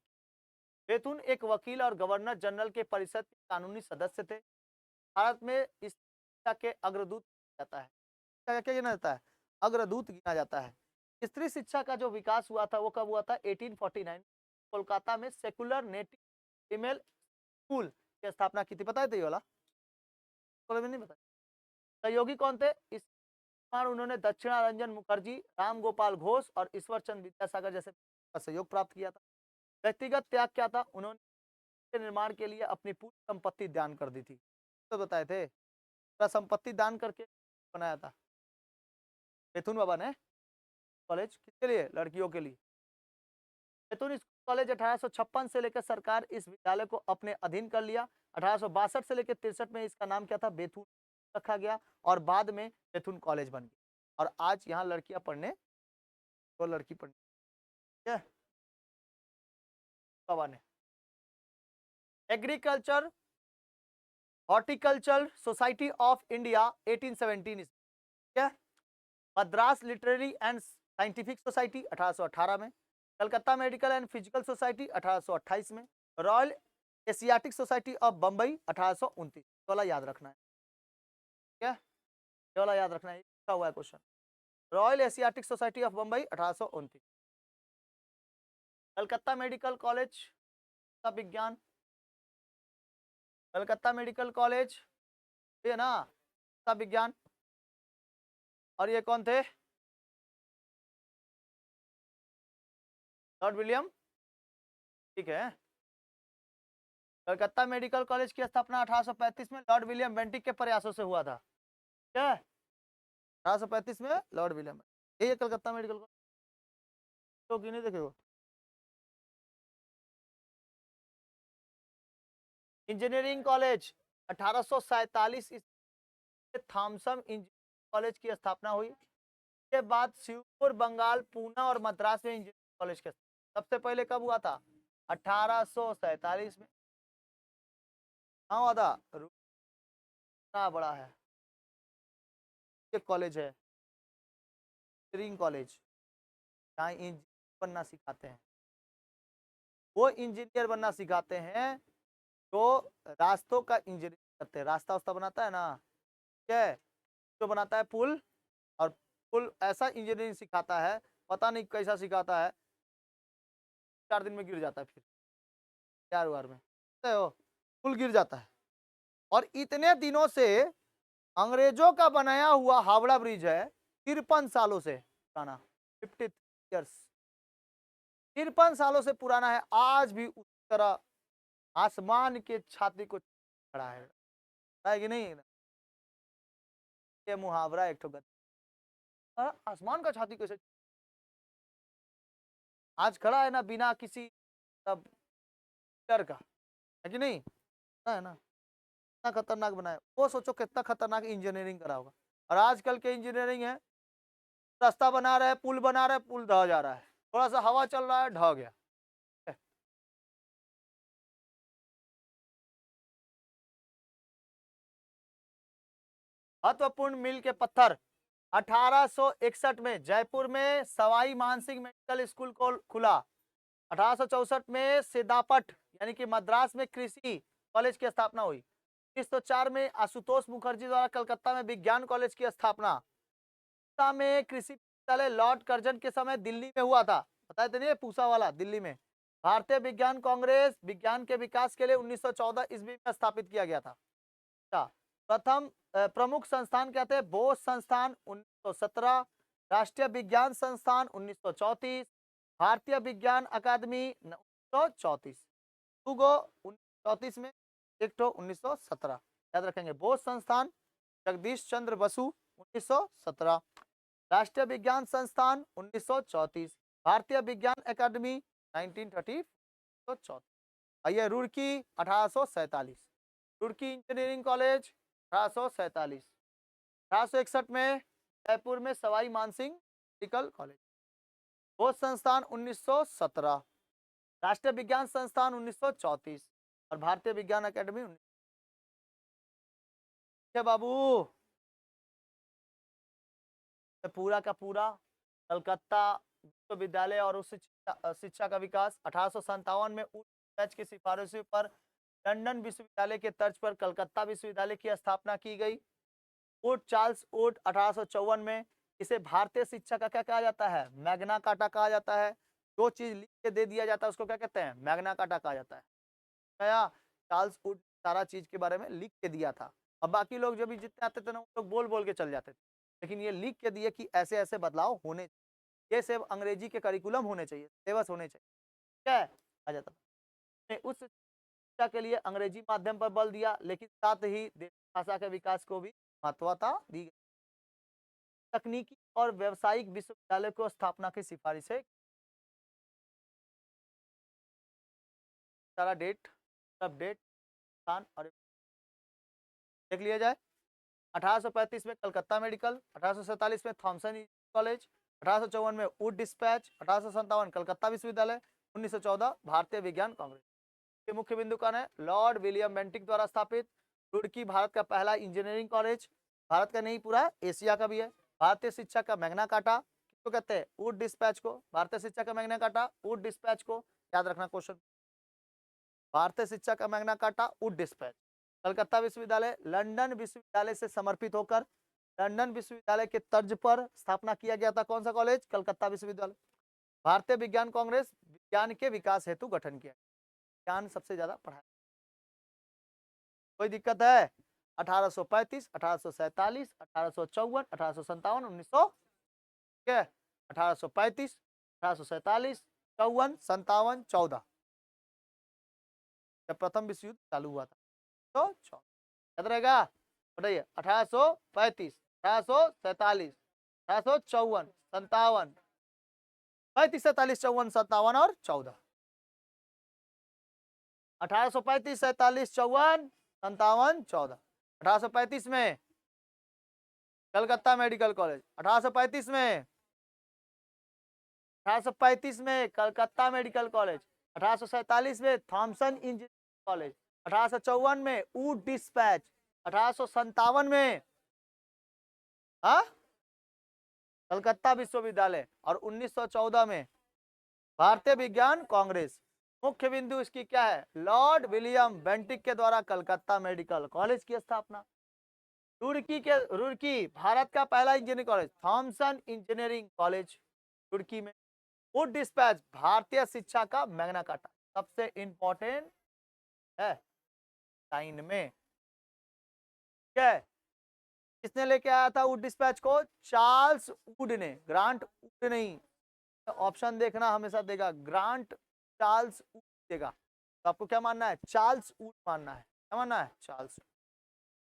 बेथुन एक वकील और गवर्नर जनरल के परिषद के कानूनी सदस्य थे। भारत में इस शिक्षा के अग्रदूत जाता है, क्या गिना जाता है, अग्रदूत गिना जाता है। स्त्री शिक्षा का जो विकास हुआ था वो कब हुआ था, 1849 कोलकाता में सेकुलर नेटिव फीमेल स्कूल की स्थापना की थी। पता है तो ये वाला में नहीं पता। सहयोगी कौन थे इस, उन्होंने दक्षिणारंजन मुखर्जी, राम गोपाल घोष और ईश्वर चंद्र विद्यासागर जैसे का सहयोग प्राप्त किया था। व्यक्तिगत त्याग क्या था, उन्होंने निर्माण के लिए अपनी पूरी संपत्ति दान कर दी थी, तो बताए थे, पूरा संपत्ति दान करके बनाया था बेथुन बाबा ने कॉलेज। किसके लिए, लड़कियों के लिए। बेथुन स्कूल कॉलेज 1856 से लेकर सरकार इस विद्यालय को अपने अधीन कर लिया। 1862 से लेकर 63 में इसका नाम क्या था, बेथुन रखा गया और बाद में बेथुन कॉलेज बन गया। और आज यहाँ लड़कियां पढ़ने, तो लड़की पढ़ने क्या बाबा ने। Agriculture horticulture society of India 1817 क्या, Madras literary and scientific society 1818 में, Calcutta medical and physical society 1828 में, royal Asiatic society of Bombay 1829। वाला याद रखना है, क्या ये वाला याद रखना है, लिखा हुआ है question, royal Asiatic society of Bombay 1829। Calcutta medical college का विज्ञान, कलकत्ता मेडिकल कॉलेज ये ना का विज्ञान, और ये कौन थे, लॉर्ड विलियम, ठीक है। कलकत्ता मेडिकल कॉलेज की स्थापना 1835 में लॉर्ड विलियम बेंटिक के प्रयासों से हुआ था, क्या 1835 में लॉर्ड विलियम, ये कलकत्ता मेडिकल कॉलेज तो नहीं देखे हो। Engineering college 1847 Thomson engineering college की स्थापना हुई। के बाद शिवपुर, बंगाल, पूना और मद्रास में इंजीनियरिंग कॉलेज के सबसे पहले कब हुआ था, 1847 में। हाँ हुआ था, इतना बड़ा है ये कॉलेज है, इंजीनियरिंग कॉलेज, जहाँ इंजीनियर बनना सिखाते हैं। वो इंजीनियर बनना सिखाते हैं तो रास्तों का इंजीनियरिंग करते हैं, रास्ता वास्ता बनाता है ना, क्या है जो बनाता है पुल, और पुल ऐसा इंजीनियरिंग सिखाता है, पता नहीं कैसा सिखाता है, 4 दिन में गिर जाता है, फिर 4 बार में हो पुल गिर जाता है। और इतने दिनों से अंग्रेजों का बनाया हुआ हावड़ा ब्रिज है, 53 सालों से पुराना, 50 ईयर्स, 53 सालों से पुराना है, आज भी उस तरह आसमान के छाती को खड़ा है कि नहीं। ये मुहावरा एक ठो आसमान का छाती कैसे आज खड़ा है ना, बिना किसी तब डर का, है कि नहीं, है ना, इतना खतरनाक बनाया, वो सोचो कितना खतरनाक इंजीनियरिंग करा होगा। और आजकल के इंजीनियरिंग है, रास्ता बना रहे हैं, पुल बना रहे हैं, पुल ढह जा रहा है, थोड़ा सा हवा चल रहा है ढह गया। महत्वपूर्ण मील के पत्थर, 1861 में जयपुर में सवाई मानसिंह मेडिकल स्कूल को खुला। 1864 में सिदापट यानी कि मद्रास में कृषि कॉलेज की स्थापना हुई। 1904 में आशुतोष मुखर्जी द्वारा कलकत्ता में विज्ञान कॉलेज की स्थापना। में कृषि विश्वविद्यालय लॉर्ड कर्जन के समय दिल्ली में हुआ था, बताए थे नहीं, पूसा वाला दिल्ली में। भारतीय विज्ञान कांग्रेस विज्ञान के विकास के लिए 1914 ईस्वी में स्थापित किया गया था। प्रथम प्रमुख संस्थान क्या थे, बोस संस्थान 1917, राष्ट्रीय विज्ञान संस्थान 1934, भारतीय विज्ञान अकादमी 1934, गो 1934 में, एक तो 1917, याद रखेंगे। बोस संस्थान जगदीश चंद्र बसु 1917, राष्ट्रीय विज्ञान संस्थान 1934, भारतीय विज्ञान अकादमी 1934। आइए रुड़की 1847, रुड़की इंजीनियरिंग कॉलेज 1847, 1861 में जयपुर में सवाई मानसिंह मेडिकल कॉलेज। खोज संस्थान 1917, राष्ट्रीय विज्ञान संस्थान 1934 और भारतीय विज्ञान अकेडमी 19। बाबू पूरा का पूरा कलकत्ता विश्वविद्यालय और उच्च शिक्षा का विकास 1857 में बैच की सिफारिशों पर लंदन विश्वविद्यालय के तर्ज पर कलकत्ता विश्वविद्यालय की स्थापना की गई। वुड चार्ल्स वुड 1854 में इसे भारतीय शिक्षा का क्या कहा जाता है? मैग्ना कार्टा कहा जाता है। जो चीज लिख के दे दिया जाता है उसको क्या कहते हैं? मैग्ना कार्टा कहा जाता है। नया चार्ल्स वुड सारा चीज के बारे में लिख के दिया था। अब बाकी लोग जो भी जितने आते थे ना वो लोग बोल बोल के चल जाते थे, लेकिन ये लिख के दिए कि ऐसे ऐसे बदलाव होने, ये सिर्फ अंग्रेजी के करिकुलम होने चाहिए, सिलेबस होने चाहिए, ठीक है, आ जाता था। उस शिक्षा के लिए अंग्रेजी माध्यम पर बल दिया, लेकिन साथ ही देशी भाषा के विकास को भी महत्वता दी गई। तकनीकी और व्यवसायिक विश्वविद्यालय को स्थापना की सिफारिश है। सारा डेट, सब डेट, स्थान और देख लिया जाए। 1835 में कलकत्ता मेडिकल, 1847 में थॉमसन कॉलेज, 1854 में वुड डिस्पैच, 1857 कलकत्ता विश्वविद्यालय, 1914 भारतीय विज्ञान कांग्रेस। के मुख्य बिंदु कौन है? लॉर्ड विलियम बेंटिक द्वारा स्थापित। रुड़की भारत का पहला इंजीनियरिंग कॉलेज, भारत का नहीं पूरा एशिया का भी है। भारतीय शिक्षा का मैग्ना कार्टा किसको कहते हैं? वुड डिस्पैच को। भारतीय शिक्षा का मैग्ना कार्टा वुड डिस्पैच को याद रखना क्वेश्चन। भारतीय शिक्षा का Magna carta Wood dispatch. Calcutta विश्वविद्यालय लंदन विश्वविद्यालय से समर्पित होकर लंदन विश्वविद्यालय के तर्ज पर स्थापना किया गया था। कौन सा कॉलेज? कलकत्ता विश्वविद्यालय। भारतीय विज्ञान कांग्रेस विज्ञान के विकास हेतु गठन किया। विज्ञान सबसे ज्यादा पढ़ाया। कोई दिक्कत है? 1835, 1847, 1854, 1857, 1900, ठीक है, 1835, 1847, 54, 57, 14 जब प्रथम विश्व युद्ध चालू हुआ था तो याद रहेगा। बताइए 1835, 1847, 1854, 57, 35, 47, 54, 57 और 14। 1835, 47, 54, 57, 14। 1835 में कलकत्ता मेडिकल कॉलेज, 1835 में 1835 में कलकत्ता मेडिकल कॉलेज, 1847 में थॉमसन इंजीनियरिंग कॉलेज, 1854 में वुड डिस्पैच, 1857 में कलकत्ता विश्वविद्यालय और 1914 में भारतीय विज्ञान कांग्रेस। मुख्य बिंदु इसकी क्या है? लॉर्ड विलियम बेंटिक के द्वारा कलकत्ता मेडिकल कॉलेज की स्थापना। रुड़की भारत का पहला engineering college, Thomson engineering college Roorkee में। वुड डिस्पैच भारतीय शिक्षा का मैग्ना कार्टा, सबसे इंपॉर्टेंट है लाइन में, ठीक है। किसने लेके आया था वुड डिस्पैच को? चार्ल्स वुड ने, ग्रांट वुड नहीं। ऑप्शन देखना हमेशा देगा ग्रांट, चार्ल्स वुड देगा, तो आपको क्या मानना है? चार्ल्स वुड मानना है। क्या मानना है? चार्ल्स।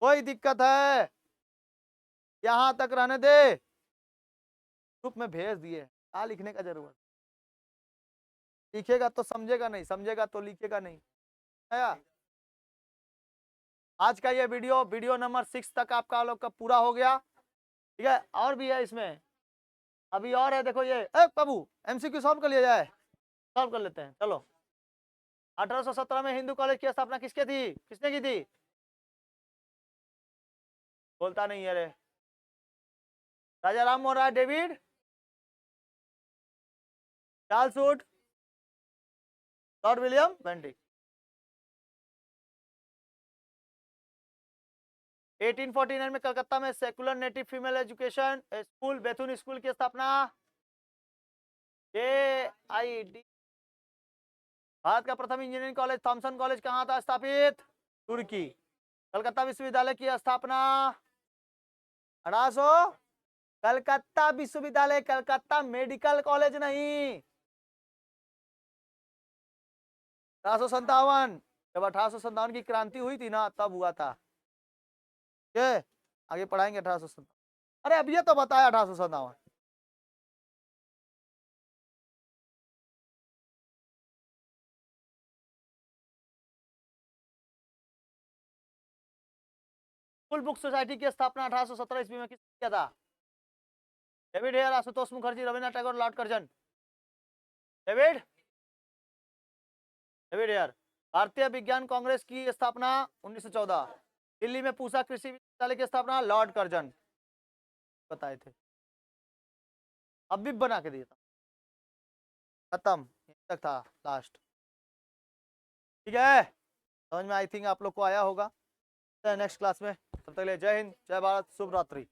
कोई दिक्कत है? यहां तक रहने दे, ग्रुप में भेज दिए, क्या लिखने का जरूरत? लिखेगा तो समझेगा नहीं, समझेगा तो लिखेगा नहीं। आया? आज का ये वीडियो नंबर 6 तक आपका लोग का पूरा हो गया, ठीक है। और भी है इसमें, अभी और है, देखो ये बाबू एमसीक्यू सॉल्व कर लिया जाए, सॉल्व कर लेते हैं, चलो। 1817 में हिंदू कॉलेज की स्थापना किसके थी? किसने की थी? बोलता नहीं है रे। Raja Ram Mohan Roy, David, Charles Wood, Lord William Bentinck. 1849 में कलकत्ता में secular native female education school Bethune school की स्थापना। AID भारत का प्रथम इंजीनियरिंग कॉलेज थॉमसन कॉलेज कहाँ था स्थापित? तुर्की। कलकत्ता विश्वविद्यालय की स्थापना 1800, कलकत्ता विश्वविद्यालय, कलकत्ता मेडिकल कॉलेज नहीं, 1857। जब 1857 की क्रांति हुई थी ना तब हुआ था, ठीक है। आगे पढ़ाएंगे 1857। अरे अब ये तो बताया 1857। फुल बुक सोसाइटी की स्थापना 1817 ईस्वी में किसने किया था? David Hare, Ashutosh Mukherjee, Rabindranath Tagore, Lord Curzon. David David Hare. भारतीय विज्ञान कांग्रेस की स्थापना 1914। दिल्ली में पूसा कृषि विश्वविद्यालय की स्थापना लॉर्ड कर्जन बताए थे। अब भी बना के दिया था, खत्म, यहीं तक था लास्ट। ठीक है, समझ में आई थिंक आप लोग को आया होगा। नेक्स्ट क्लास में, तब तक के लिए जय हिंद, जय भारत, शुभ रात्रि।